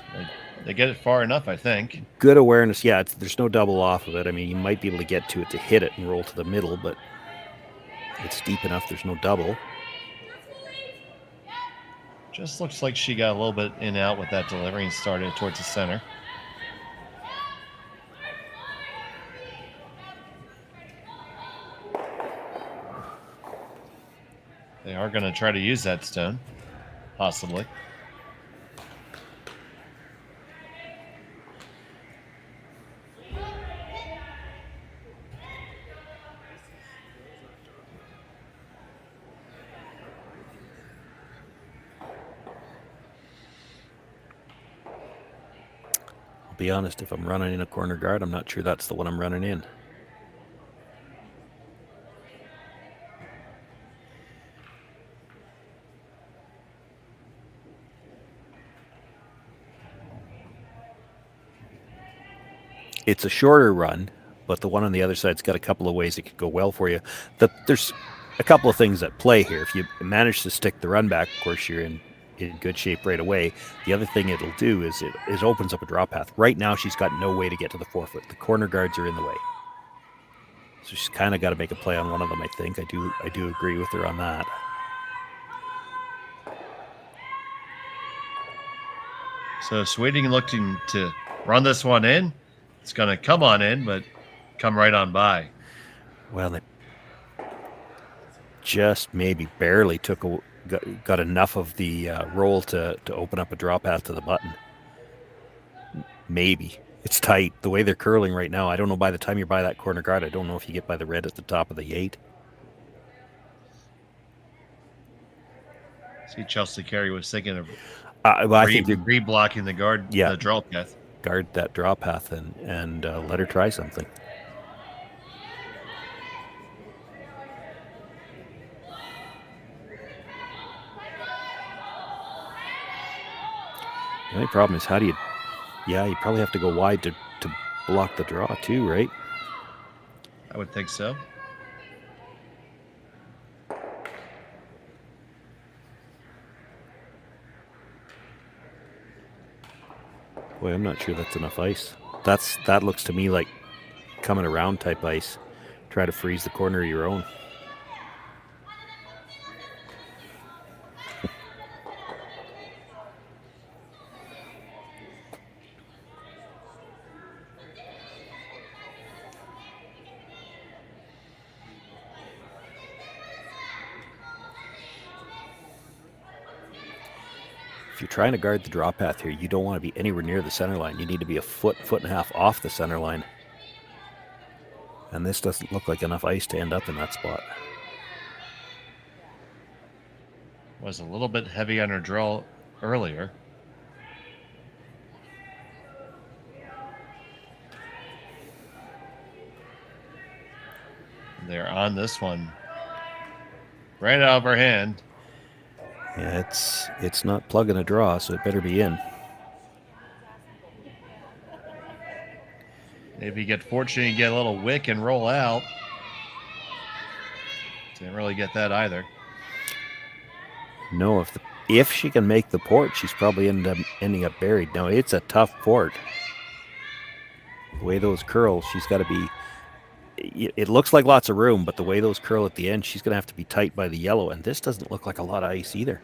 I: They get it far enough, I think.
J: Good awareness. Yeah, there's no double off of it. I mean, you might be able to get to it to hit it and roll to the middle, but it's deep enough. There's no double.
I: Just looks like she got a little bit in and out with that delivery and started towards the center. They are going to try to use that stone, possibly.
J: I'll be honest, if I'm running in a corner guard, I'm not sure that's the one I'm running in. It's a shorter run, but the one on the other side's got a couple of ways it could go well for you. There's a couple of things at play here. If you manage to stick the run back, of course, you're in good shape right away. The other thing it'll do is it opens up a draw path. Right now, she's got no way to get to the 4-foot. The corner guards are in the way. So she's kind of got to make a play on one of them, I think. I do agree with her on that.
I: So Sweeting looking to run this one in. It's going to come on in, but come right on by.
J: Well, they just maybe barely got enough of the roll to open up a draw path to the button. Maybe. It's tight. The way they're curling right now, I don't know by the time you're by that corner guard, I don't know if you get by the red at the top of the 8.
I: See, Chelsea Carey was thinking of
J: I think you're
I: re-blocking the guard, the draw path.
J: Guard that draw path and let her try something. The only problem is you probably have to go wide to block the draw too, right?
I: I would think so.
J: Boy, I'm not sure that's enough ice. That looks to me like coming around type ice. Try to freeze the corner of your own. If you're trying to guard the draw path here, you don't want to be anywhere near the center line. You need to be a foot and a half off the center line. And this doesn't look like enough ice to end up in that spot.
I: Was a little bit heavy on her draw earlier. They're on this one. Right out of her hand.
J: Yeah, it's not plugging a draw, so it better be in.
I: Maybe you get fortunate and get a little wick and roll out. Didn't really get that either.
J: No, if she can make the port, she's probably ending up buried. No, it's a tough port. The way those curl, she's got to be... It looks like lots of room, but the way those curl at the end, she's going to have to be tight by the yellow, and this doesn't look like a lot of ice either.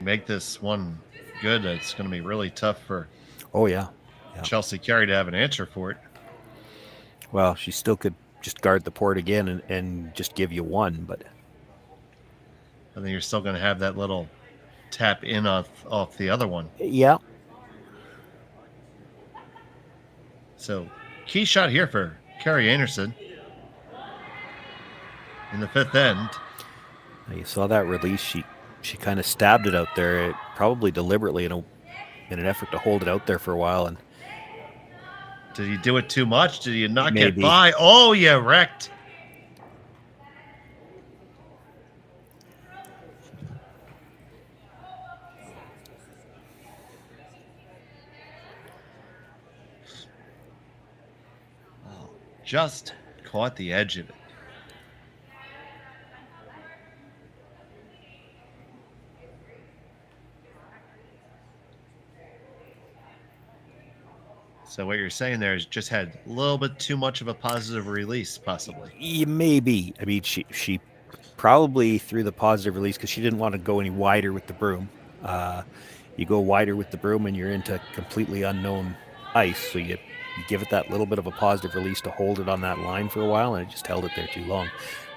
I: Make this one good. It's going to be really tough for Chelsea Carey to have an answer for it.
J: Well, she still could just guard the port again and just give you one, but
I: I think you're still going to have that little tap in off the other one.
J: Yeah.
I: So key shot here for Kerri Einarson in the fifth end.
J: Now you saw that release. She kind of stabbed it out there, probably deliberately in an effort to hold it out there for a while. And
I: did he do it too much? Did he not
J: Maybe.
I: get by? Oh, you wrecked. Oh, just caught the edge of it. So what you're saying there is just had a little bit too much of a positive release, possibly.
J: Yeah, maybe. I mean, she probably threw the positive release because she didn't want to go any wider with the broom. You go wider with the broom and you're into completely unknown ice, so you give it that little bit of a positive release to hold it on that line for a while, and it just held it there too long.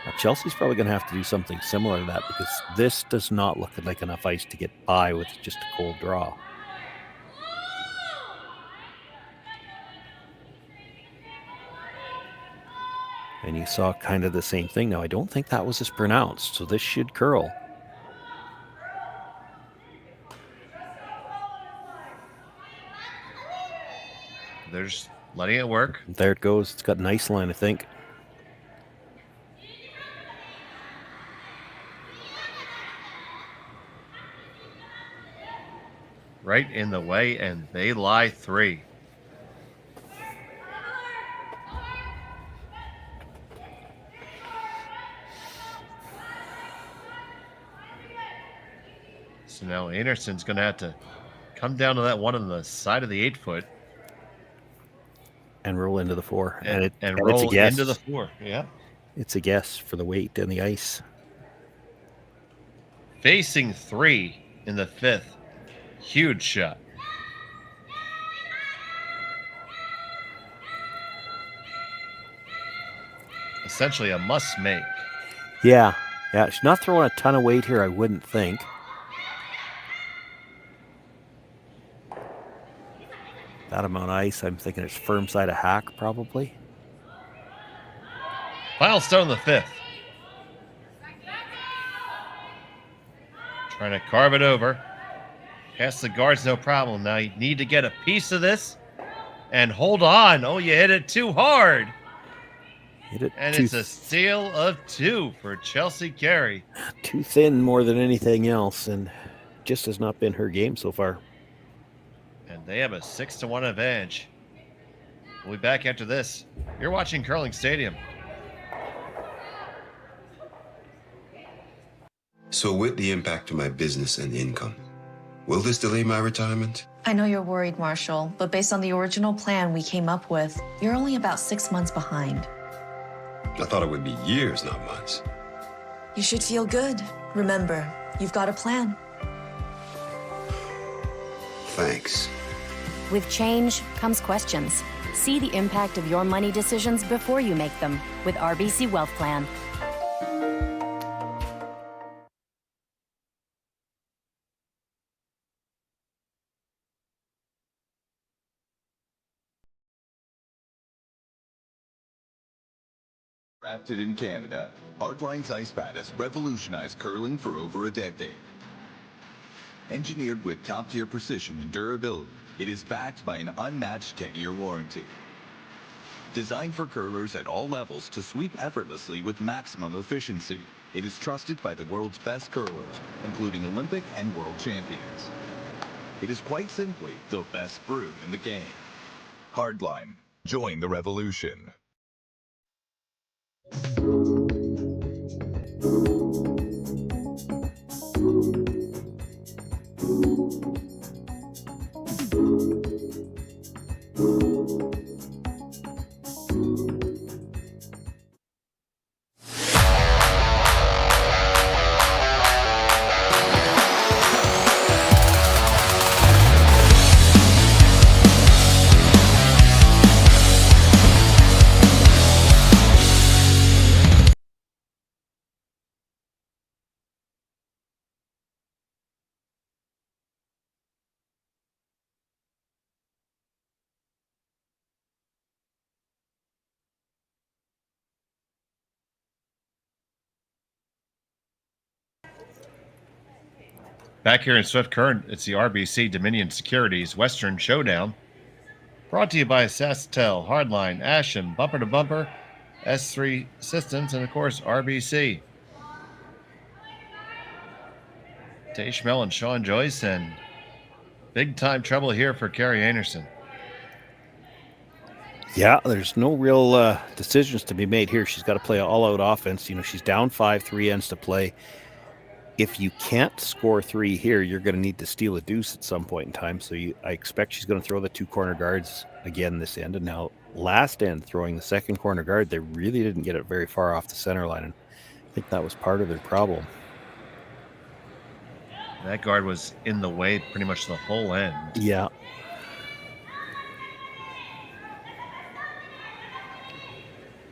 J: Now, Chelsea's probably going to have to do something similar to that because this does not look like enough ice to get by with just a cold draw. And you saw kind of the same thing. Now, I don't think that was as pronounced, so this should curl.
I: They're just letting it work.
J: There it goes. It's got a nice line, I think.
I: Right in the way, and they lie 3. So now Einarson's going to have to come down to that one on the side of the 8-foot.
J: And roll into the 4.
I: And
J: it's
I: roll
J: a guess.
I: into the 4, yeah.
J: It's a guess for the weight and the ice.
I: Facing 3 in the 5th. Huge shot. Essentially a must make.
J: Yeah. She's not throwing a ton of weight here, I wouldn't think. That amount of ice, I'm thinking it's firm side of hack, probably.
I: Final stone in the 5th. Trying to carve it over. Past the guards, no problem. Now you need to get a piece of this and hold on. Oh, you hit it too hard. And it's a steal of 2 for Chelsea Carey.
J: Too thin more than anything else, and just has not been her game so far.
I: And they have a 6-1 advantage. We'll be back after this. You're watching Curling Stadium.
K: So with the impact to my business and income, will this delay my retirement?
L: I know you're worried, Marshall, but based on the original plan we came up with, you're only about 6 months behind.
K: I thought it would be years, not months.
L: You should feel good. Remember, you've got a plan.
K: Thanks.
M: With change comes questions. See the impact of your money decisions before you make them with RBC Wealth Plan.
N: Crafted in Canada, Hardline's ice pad has revolutionized curling for over a decade. Engineered with top-tier precision and durability, it is backed by an unmatched 10-year warranty. Designed for curlers at all levels to sweep effortlessly with maximum efficiency, it is trusted by the world's best curlers, including Olympic and world champions. It is quite simply the best brew in the game. Hardline. Join the revolution.
I: Back here in Swift Current, it's the RBC Dominion Securities Western Showdown. Brought to you by Sasktel, Hardline, Asham, Bumper to Bumper, S3 Systems, and of course, RBC. Schmel and Shawn, Joyce, and big time trouble here for Kerri Einarson.
J: Yeah, there's no real decisions to be made here. She's got to play all-out offense. You know, she's down 5, 3 ends to play. If you can't score 3 here, you're going to need to steal a deuce at some point in time. So I expect she's going to throw the 2 corner guards again this end. And now last end, throwing the second corner guard, they really didn't get it very far off the center line. And I think that was part of their problem.
I: That guard was in the way pretty much the whole end.
J: Yeah.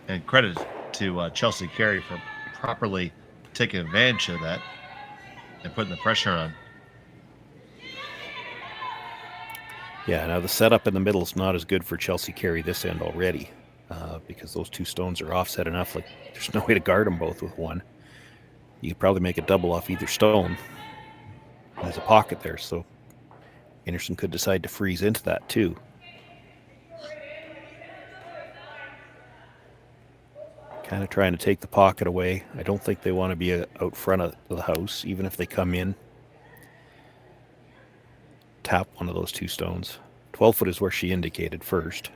I: And credit to Chelsea Carey for properly taking advantage of that and putting the pressure on.
J: Yeah, now the setup in the middle is not as good for Chelsea Carey this end already because those 2 stones are offset enough. Like there's no way to guard them both with one. You could probably make a double off either stone. There's a pocket there, so Einarson could decide to freeze into that too. Kind of trying to take the pocket away. I don't think they want to be out front of the house, even if they come in. Tap one of those 2 stones. 12 foot is where she indicated first.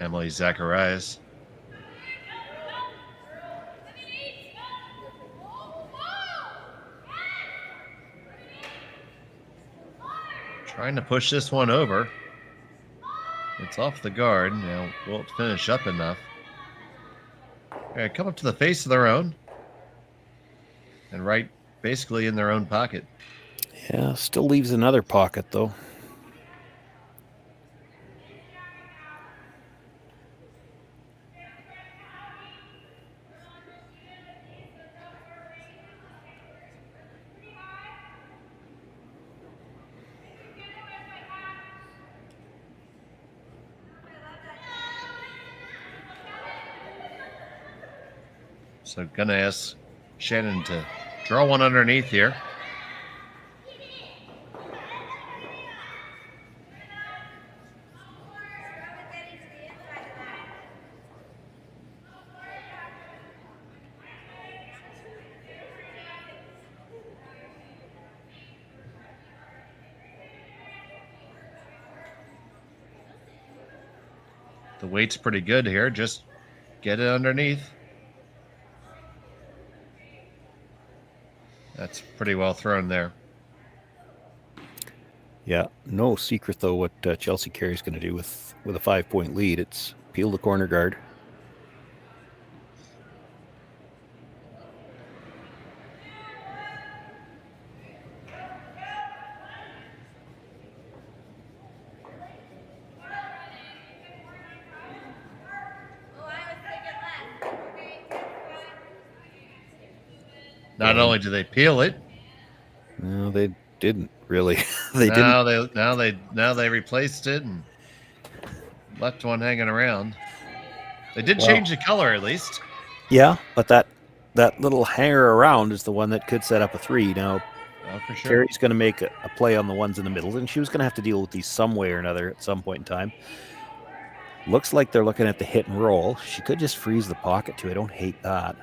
I: Emily Zacharias. Trying to push this one over. It's off the guard. Now, will it finish up enough? All right, come up to the face of their own. And right basically in their own pocket.
J: Yeah, still leaves another pocket, though.
I: So gonna ask Shannon to draw one underneath here. The weight's pretty good here. Just get it underneath. That's pretty well thrown there.
J: Yeah, no secret though what Chelsea Carey's going to do with a 5-point lead. It's peel the corner guard.
I: Not only do they peel it,
J: no, they didn't really.
I: Now they replaced it and left one hanging around. They did change the color at least.
J: Yeah, but that little hanger around is the one that could set up a 3. Now,
I: for sure.
J: Carey's going to make a play on the ones in the middle, and she was going to have to deal with these some way or another at some point in time. Looks like they're looking at the hit and roll. She could just freeze the pocket too. I don't hate that.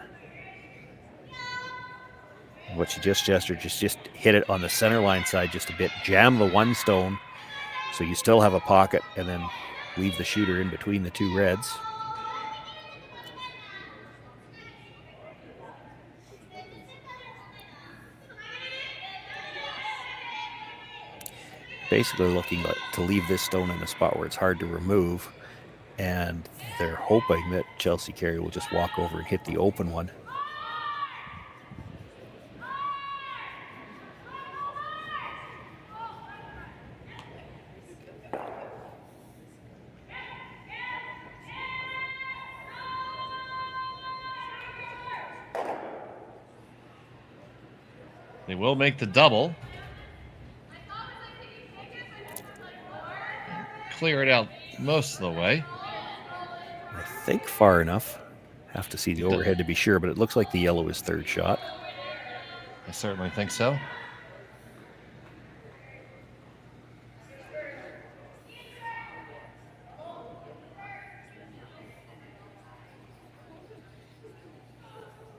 J: What she just gestured, just hit it on the center line side just a bit, jam the 1 stone, So you still have a pocket and then leave the shooter in between the two reds. Basically looking to leave this stone in a spot where it's hard to remove, and they're hoping that Chelsea Carey will just walk over and hit the open one.
I: They will make the double. Clear it out most of the way.
J: I think far enough. Have to see the overhead to be sure, but it looks like the yellow is third shot.
I: I certainly think so.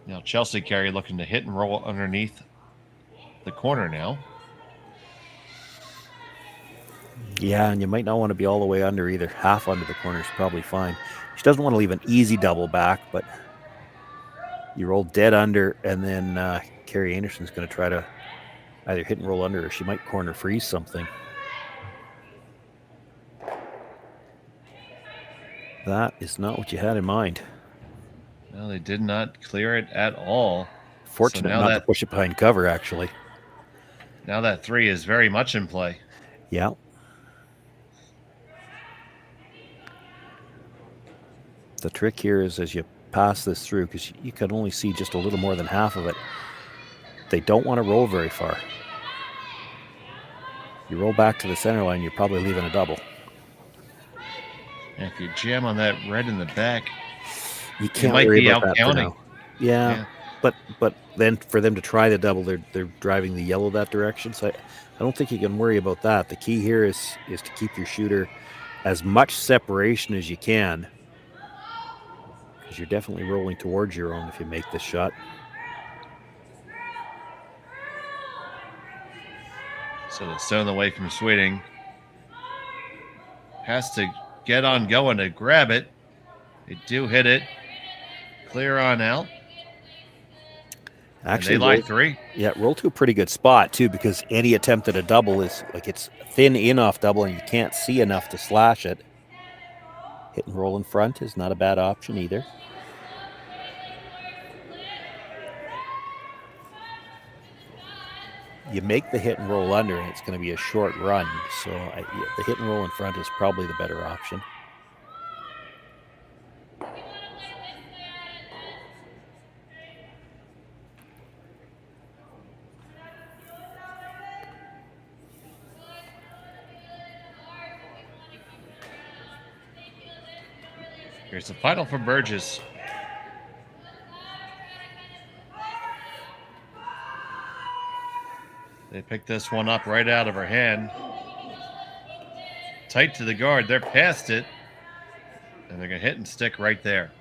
I: Now Chelsea Carey looking to hit and roll underneath the corner now.
J: Yeah, and you might not want to be all the way under either. Half under the corner is probably fine. She doesn't want to leave an easy double back, but you roll dead under, and then Kerri Einarson's going to try to either hit and roll under, or she might corner freeze something. That is not what you had in mind.
I: No, they did not clear it at all.
J: Fortunate not to push it behind cover, actually.
I: Now that 3 is very much in play.
J: Yeah. The trick here is as you pass this through, because you can only see just a little more than half of it, they don't want to roll very far. You roll back to the center line, you're probably leaving a double.
I: And if you jam on that red in the back,
J: you can't worry about that for now. Yeah. But then for them to try the double, they're driving the yellow that direction. So I don't think you can worry about that. The key here is to keep your shooter as much separation as you can, because you're definitely rolling towards your own if you make this shot.
I: So the stone away from Sweeting has to get on going to grab it. They do hit it. Clear on out.
J: Actually,
I: and they lie 3.
J: Yeah, roll to a pretty good spot too, because any attempt at a double is like it's thin in off double and you can't see enough to slash it. Hit and roll in front is not a bad option either. You make the hit and roll under and it's going to be a short run, so the hit and roll in front is probably the better option.
I: Here's the final from Burgess. They picked this one up right out of her hand. Tight to the guard. They're past it. And they're going to hit and stick right there.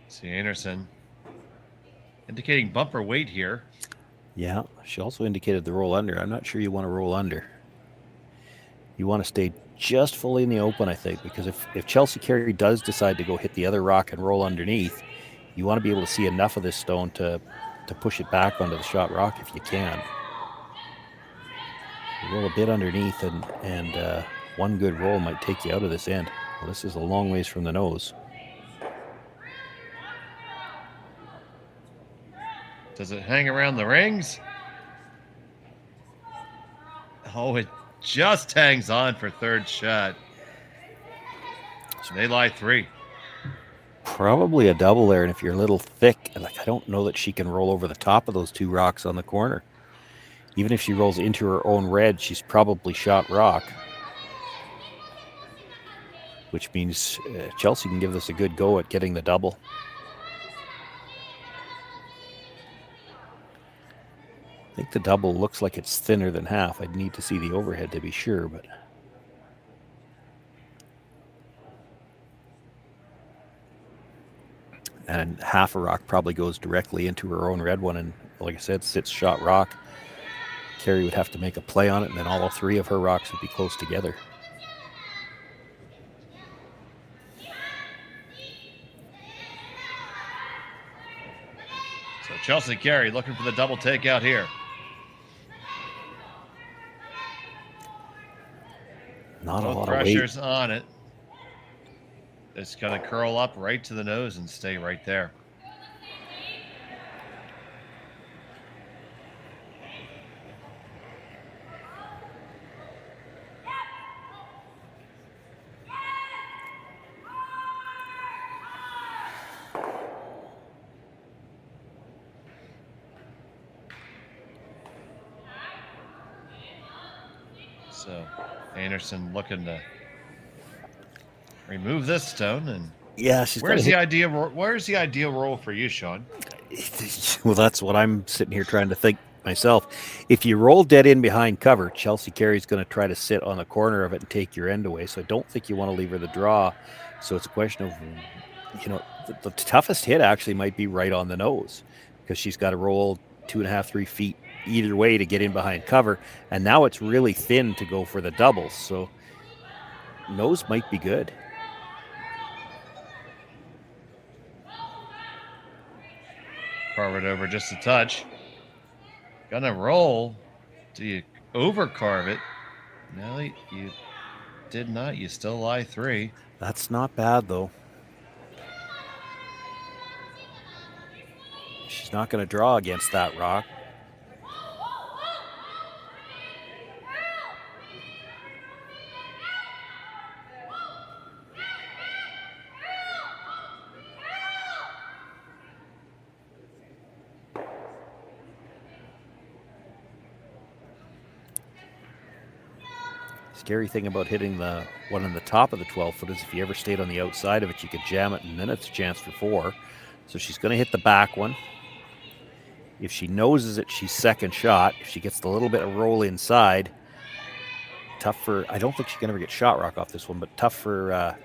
I: See Einarson indicating bumper weight here.
J: Yeah, she also indicated the roll under. I'm not sure you want to roll under. You want to stay just fully in the open, I think, because if Chelsea Carey does decide to go hit the other rock and roll underneath, you want to be able to see enough of this stone to push it back onto the shot rock if you can. You roll a bit underneath, and one good roll might take you out of this end. Well, this is a long ways from the nose.
I: Does it hang around the rings? Oh, it just hangs on for third shot. They lie 3.
J: Probably a double there, and if you're a little thick, like I don't know that she can roll over the top of those 2 rocks on the corner. Even if she rolls into her own red, she's probably shot rock. Which means Chelsea can give this a good go at getting the double. I think the double looks like it's thinner than half. I'd need to see the overhead to be sure, but and half a rock probably goes directly into her own red one. And like I said, sits shot rock. Kerri would have to make a play on it, and then all 3 of her rocks would be close together.
I: So Chelsea Carey looking for the double takeout here.
J: Not a
I: Both
J: lot of weight.
I: pressures on it. It's going to curl up right to the nose and stay right there. So Einarson looking to remove this stone, and
J: yeah, she's
I: where's the ideal roll for you, Shawn?
J: Well, that's what I'm sitting here trying to think myself. If you roll dead in behind cover, Chelsea Carey's going to try to sit on the corner of it and take your end away. So I don't think you want to leave her the draw. So it's a question of, the toughest hit actually might be right on the nose, because she's got to roll 2.5, 3 feet either way to get in behind cover. And now it's really thin to go for the doubles. So nose might be good.
I: Carve it over just a touch. Gonna roll. Do you overcarve it? No, you did not. You still lie 3.
J: That's not bad, though. She's not going to draw against that rock. Scary thing about hitting the one on the top of the 12-foot is if you ever stayed on the outside of it, you could jam it, and then it's a chance for 4. So she's going to hit the back one. If she noses it, she's second shot. If she gets the little bit of roll inside, tough for, I don't think she can ever get shot rock off this one, but tough for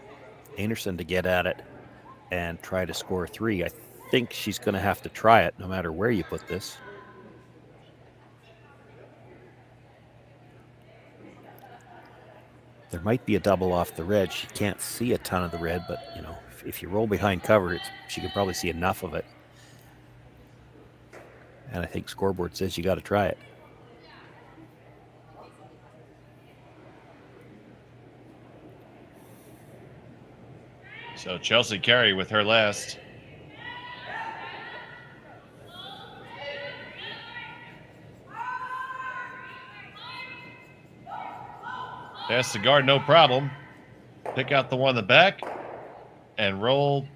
J: Einarson to get at it and try to score 3. I think she's going to have to try it no matter where you put this. There might be a double off the red. She can't see a ton of the red, but if you roll behind cover, she can probably see enough of it. And I think Scoreboard says you got to try it.
I: So Chelsea Carey with her last. Pass the guard, no problem. Pick out the one in the back and roll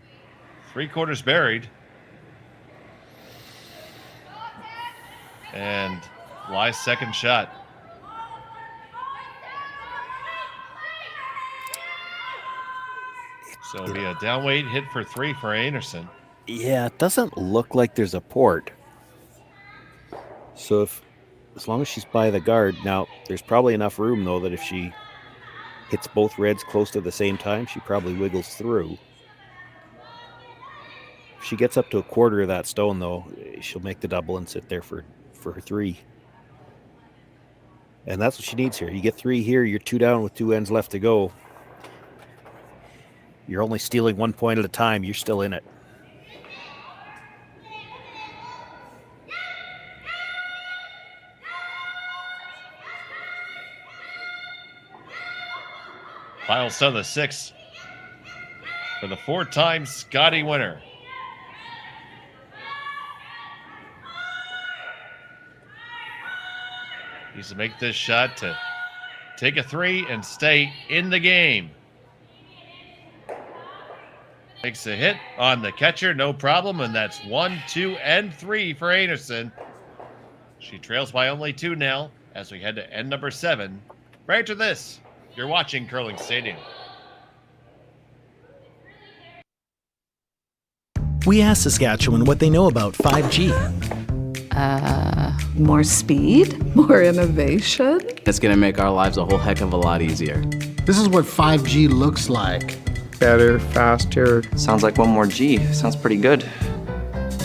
I: 3/4 buried. And lie second shot. So it'll be a downweight hit for 3 for Einarson.
J: Yeah, it doesn't look like there's a port. So as long as she's by the guard, now there's probably enough room though that if she hits both reds close to the same time, she probably wiggles through. If she gets up to 1/4 of that stone though, she'll make the double and sit there for her 3. And that's what she needs here. You get 3 here, you're 2 down with 2 ends left to go. You're only stealing 1 point at a time. You're still in it.
I: Final set of the 6 for the 4-time Scotty winner. Needs to make this shot to take a 3 and stay in the game. Makes a hit on the catcher, no problem, and that's 1, 2, and 3 for Einarson. She trails by only 2 now as we head to end number 7. Right after this, you're watching Curling Stadium.
B: We asked Saskatchewan what they know about 5G.
C: More speed, more innovation.
D: It's going to make our lives a whole heck of a lot easier.
E: This is what 5G looks like.
F: better, faster.
G: Sounds like one more G. Sounds pretty good.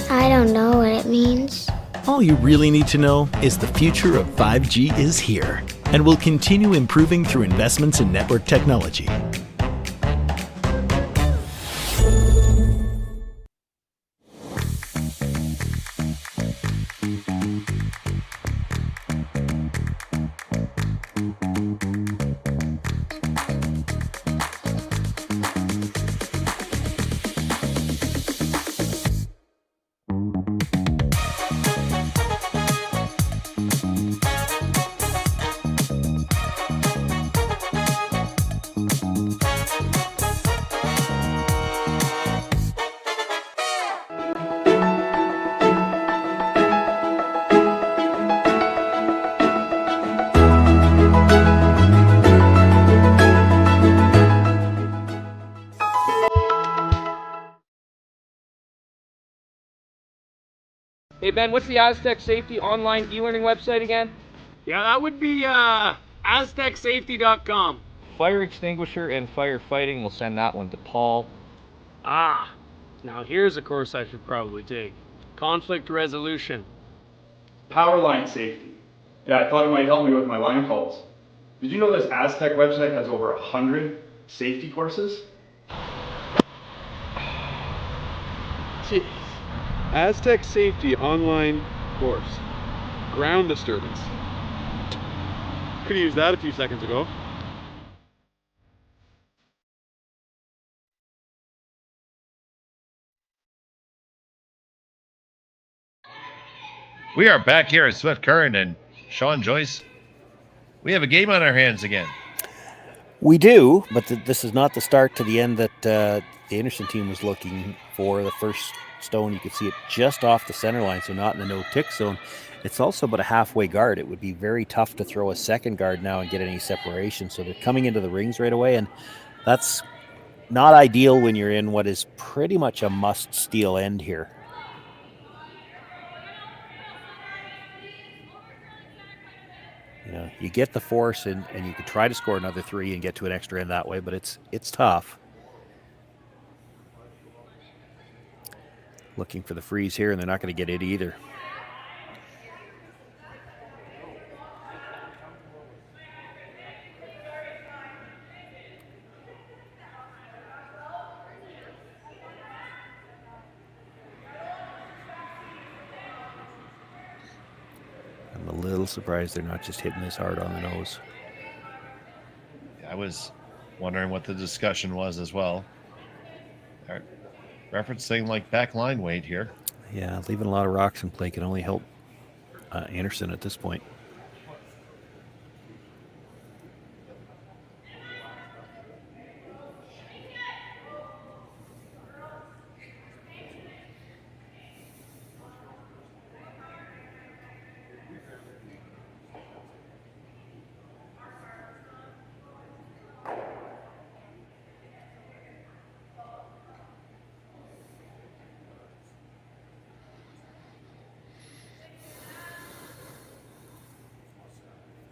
H: I don't know what it means.
B: All you really need to know is the future of 5G is here and will continue improving through investments in network technology.
Q: Hey Ben, what's the Aztec Safety online e-learning website again?
R: Yeah, that would be aztecsafety.com.
Q: Fire extinguisher and firefighting, we'll send that one to Paul.
R: Ah, now here's a course I should probably take. Conflict resolution.
S: Power line safety. Yeah, I thought it might help me with my line calls. Did you know this Aztec website has over 100 safety courses?
T: Jeez. Aztec Safety online course. Ground disturbance. Could have used that a few seconds ago.
I: We are back here at Swift Current, and Shawn, Joyce, we have a game on our hands again.
J: We do, but this is not the start to the end that the Einarson team was looking for. The first stone, you could see it just off the center line, so not in the no-tick zone. It's also about a halfway guard. It would be very tough to throw a second guard now and get any separation, so they're coming into the rings right away, and that's not ideal when you're in what is pretty much a must-steal end here. You know, you get the force and you could try to score another 3 and get to an extra end that way, but it's tough. Looking for the freeze here, and they're not going to get it either. I'm a little surprised they're not just hitting this hard on the nose.
I: I was wondering what the discussion was as well. All right. Referencing like back line weight here.
J: Yeah, leaving a lot of rocks in play can only help Einarson at this point.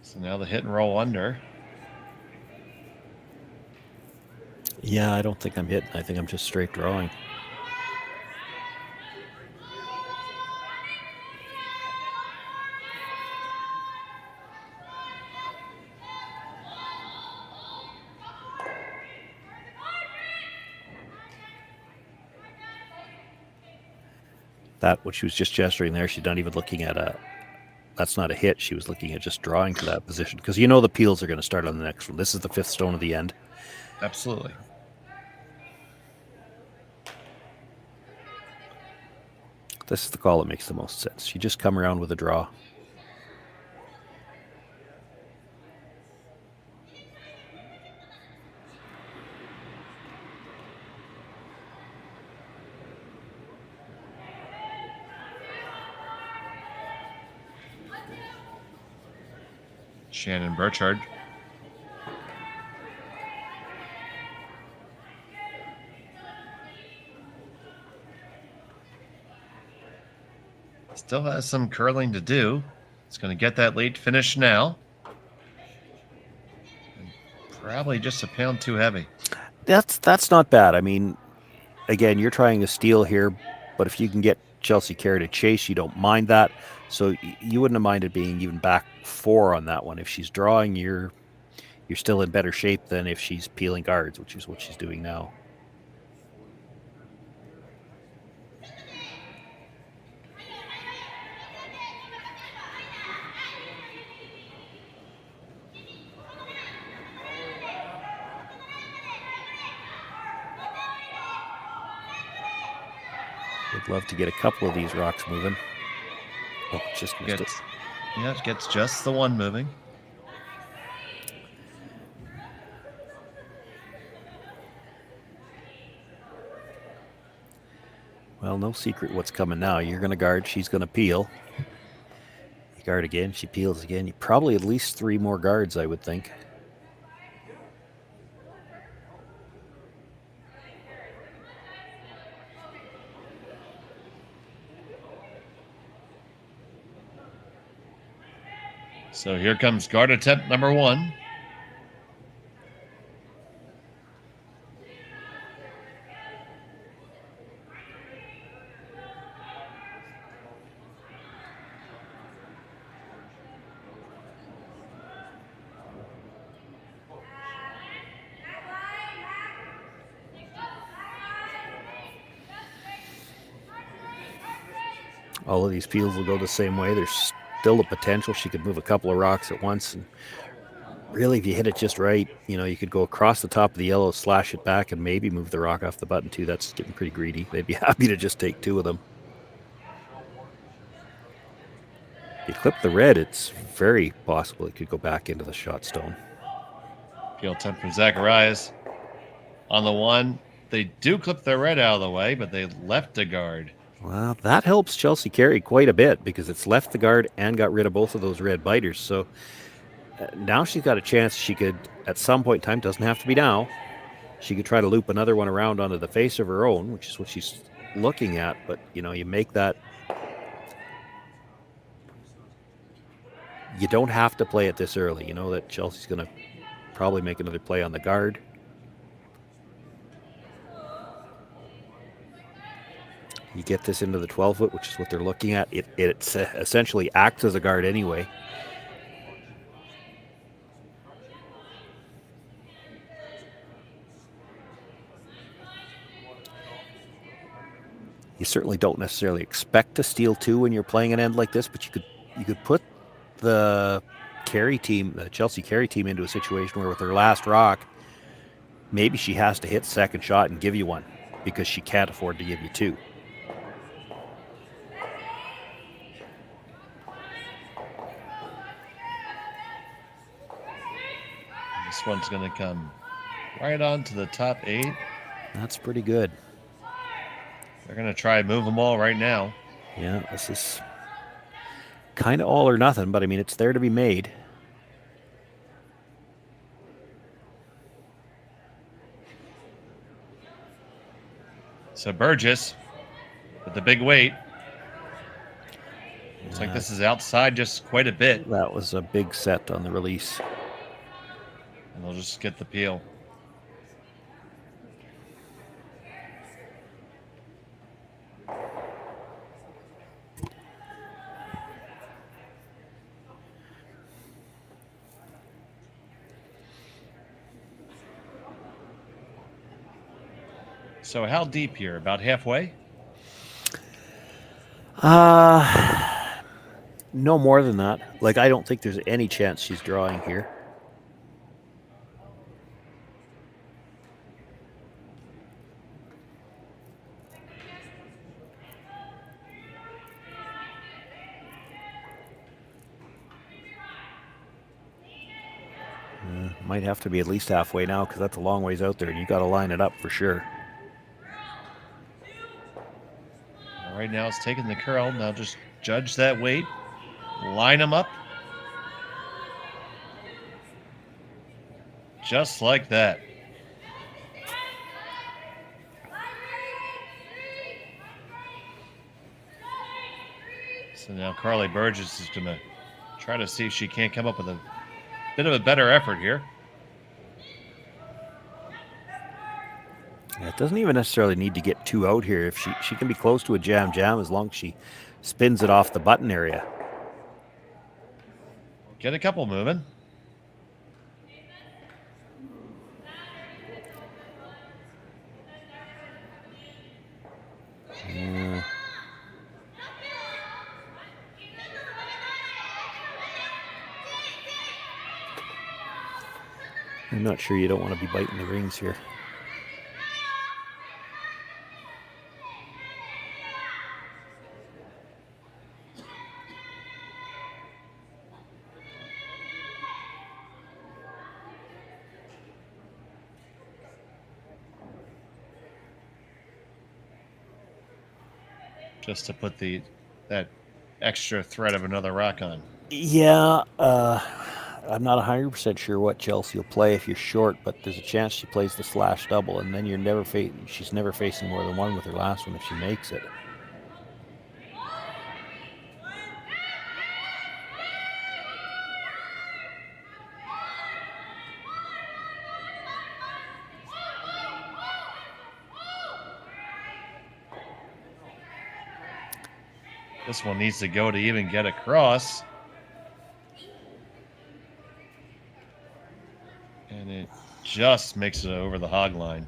I: So now the hit and roll under.
J: Yeah, I don't think I'm hitting. I think I'm just straight drawing. That, what she was just gesturing there, she's not even looking at that's not a hit. She was looking at just drawing to that position, because you know the peels are going to start on the next one. This is the 5th stone of the end.
I: Absolutely.
J: This is the call that makes the most sense. You just come around with a draw.
I: Shannon Burchard. Still has some curling to do. It's going to get that late finish now. And probably just a pound too heavy.
J: That's not bad. I mean, again, you're trying to steal here, but if you can get Chelsea Carey to chase, you don't mind that. So you wouldn't have minded being even back 4 on that one. If she's drawing, you're still in better shape than if she's peeling guards, which is what she's doing now. I'd love to get a couple of these rocks moving. Oh, just missed it.
I: Yeah, it gets just the one moving.
J: Well, no secret what's coming now. You're going to guard. She's going to peel. You guard again. She peels again. You probably at least 3 more guards, I would think.
I: So here comes guard attempt number 1.
J: All of these peels will go the same way. There's still the potential she could move a couple of rocks at once. And really, if you hit it just right, you could go across the top of the yellow, slash it back, and maybe move the rock off the button too. That's getting pretty greedy. They'd be happy to just take 2 of them. If you clip the red, it's very possible it could go back into the shot stone.
I: Peel attempt from Zacharias. On the 1, they do clip the red out of the way, but they left a guard.
J: Well, that helps Chelsea Carey quite a bit because it's left the guard and got rid of both of those red biters. So now she's got a chance. She could, at some point in time, doesn't have to be now, she could try to loop another one around onto the face of her own, which is what she's looking at. But, you make that. You don't have to play it this early. You know that Chelsea's going to probably make another play on the guard. You get this into the 12-foot, which is what they're looking at. It essentially acts as a guard anyway. You certainly don't necessarily expect to steal 2 when you're playing an end like this, but you could put the Carey team, the Chelsea Carey team, into a situation where with her last rock, maybe she has to hit second shot and give you one because she can't afford to give you 2.
I: This one's going to come right on to the top 8.
J: That's pretty good.
I: They're going to try and move them all right now.
J: Yeah, this is kind of all or nothing, but I mean, it's there to be made.
I: So Burgess with the big weight. Looks like this is outside just quite a bit.
J: That was a big set on the release.
I: And they'll just get the peel. So how deep here? About halfway?
J: No more than that. Like, I don't think there's any chance she's drawing here. Might have to be at least halfway now because that's a long ways out there and you got to line it up for sure.
I: Right now it's taking the curl. Now just judge that weight. Line them up. Just like that. So now Carly Burgess is going to try to see if she can't come up with a bit of a better effort here.
J: doesn't even necessarily need to get 2 out here. If she can be close to a jam as long as she spins it off the button area.
I: Get a couple moving.
J: I'm not sure you don't want to be biting the rings here.
I: Just to put that extra threat of another rock on.
J: Yeah, I'm not 100% sure what Chelsea will play if you're short, but there's a chance she plays the slash double, and then she's never facing more than one with her last one if she makes it.
I: This one needs to go to even get across. And it just makes it over the hog line.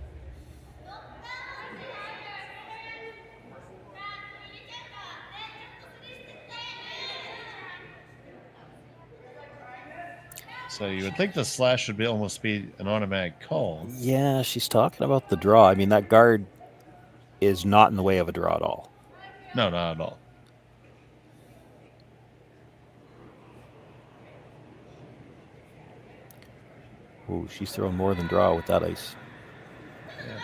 I: So you would think the slash would almost be an automatic call.
J: Yeah, she's talking about the draw. I mean, that guard is not in the way of a draw at all.
I: No, not at all.
J: Oh, she's throwing more than draw with that ice.
I: Yeah.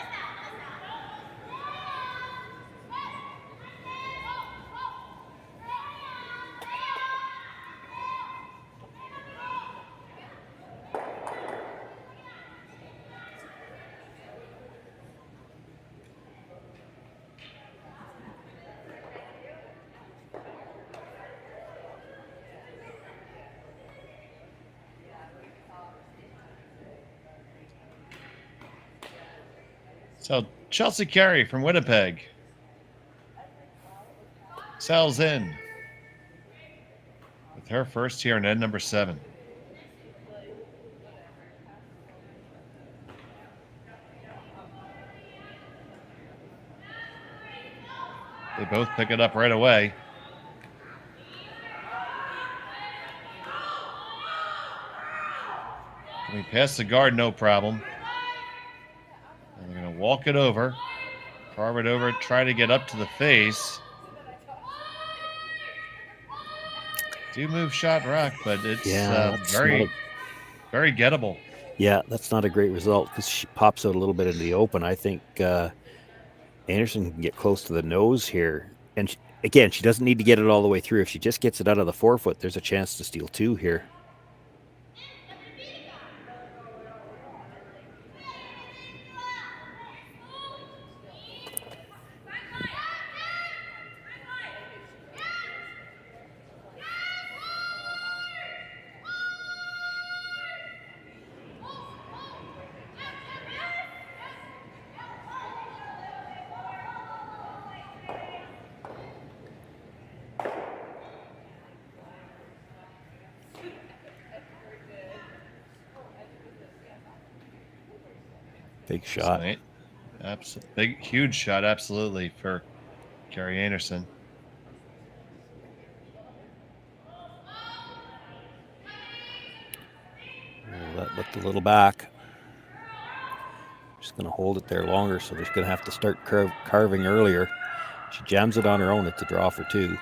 I: So Chelsea Carey from Winnipeg sells in with her first here in end number 7. They both pick it up right away. We pass the guard, no problem. And they're going to walk it over, carve it over, try to get up to the face. Do move shot rock, but it's very gettable.
J: Yeah, that's not a great result because she pops out a little bit in the open. I think Einarson can get close to the nose here. And again, she doesn't need to get it all the way through. If she just gets it out of the forefoot, there's a chance to steal 2 here. Big shot.
I: Big, huge shot, absolutely, for Kerri Einarson.
J: That looked a little back. Just going to hold it there longer, so they're going to have to start carving earlier. She jams it on her own. It's a draw for 2.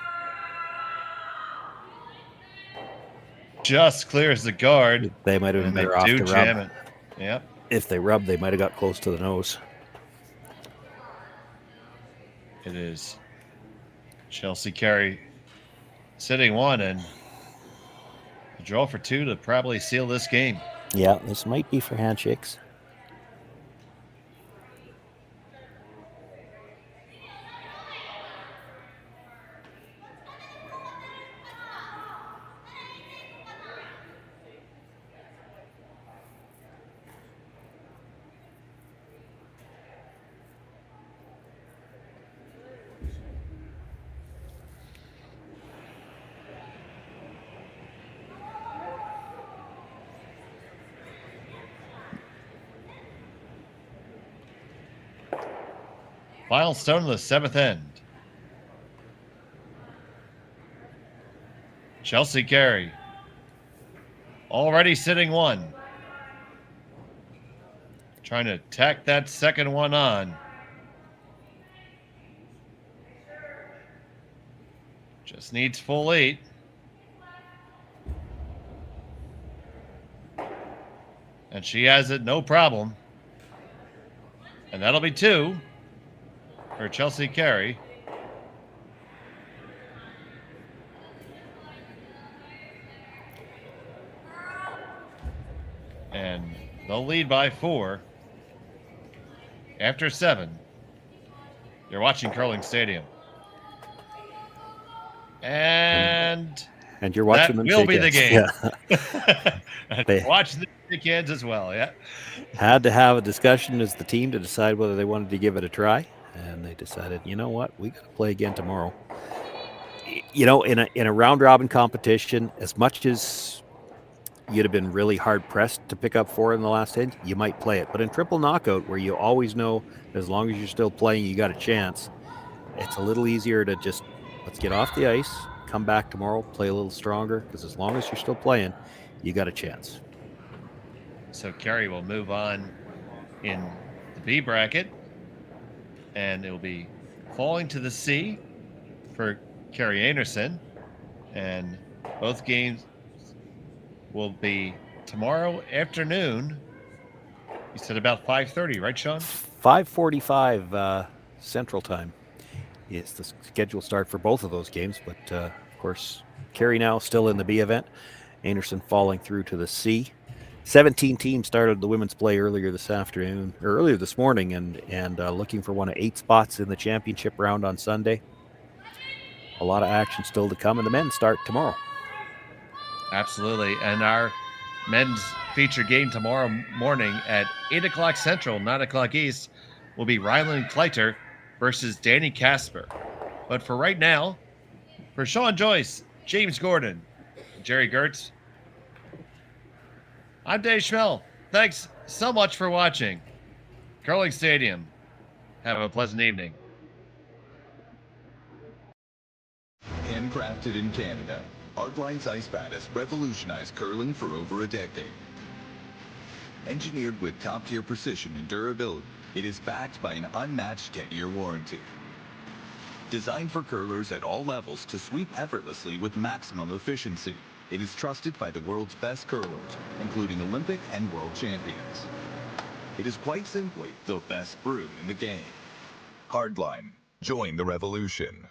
I: Just clears the guard.
J: They might have been better off to
I: jam
J: rub.
I: it. Yep.
J: If they rubbed, they might have got close to the nose.
I: It is Chelsea Carey sitting 1 and a draw for 2 to probably seal this game.
J: Yeah, this might be for handshakes.
I: Final stone of the 7th end. Carey. Already sitting 1. Trying to tack that second one on. Just needs full 8. And she has it, no problem. And that'll be 2 for Kerri. And they'll lead by 4 after 7. You're watching Curling Stadium. And
J: you're watching
I: that
J: them
I: will
J: shake
I: be the
J: hands.
I: game.
J: Yeah.
I: Watch the shake hands as well, yeah.
J: Had to have a discussion as the team to decide whether they wanted to give it a try, and they decided, you know what, we got to play again tomorrow. You know, in a round robin competition, as much as you'd have been really hard pressed to pick up 4 in the last 10, you might play it. But in triple knockout, where you always know as long as you're still playing, you got a chance, it's a little easier to just let's get off the ice, come back tomorrow, play a little stronger, because as long as you're still playing, you got a chance.
I: So Carey will move on in the B bracket, and it will be falling to the C for Kerri Einarson, and both games will be tomorrow afternoon. You said about 5:30, right, Shawn?
J: 5:45 Central Time is the scheduled start for both of those games, but of course, Carey now still in the B event. Einarson falling through to the C. 17 teams started the women's play earlier this morning, and looking for one of 8 spots in the championship round on Sunday. A lot of action still to come, and the men start tomorrow.
I: Absolutely, and our men's feature game tomorrow morning at 8 o'clock Central, 9 o'clock East, will be Ryland Kleiter versus Danny Casper. But for right now, for Shawn, Joyce, James Gordon, Jerry Gertz, I'm Dave Schmel. Thanks so much for watching Curling Stadium. Have a pleasant evening.
N: Handcrafted in Canada, Artline's Ice Bat has revolutionized curling for over a decade. Engineered with top-tier precision and durability, it is backed by an unmatched 10-year warranty. Designed for curlers at all levels to sweep effortlessly with maximum efficiency, it is trusted by the world's best curlers, including Olympic and world champions. It is quite simply the best brew in the game. Hardline. Join the revolution.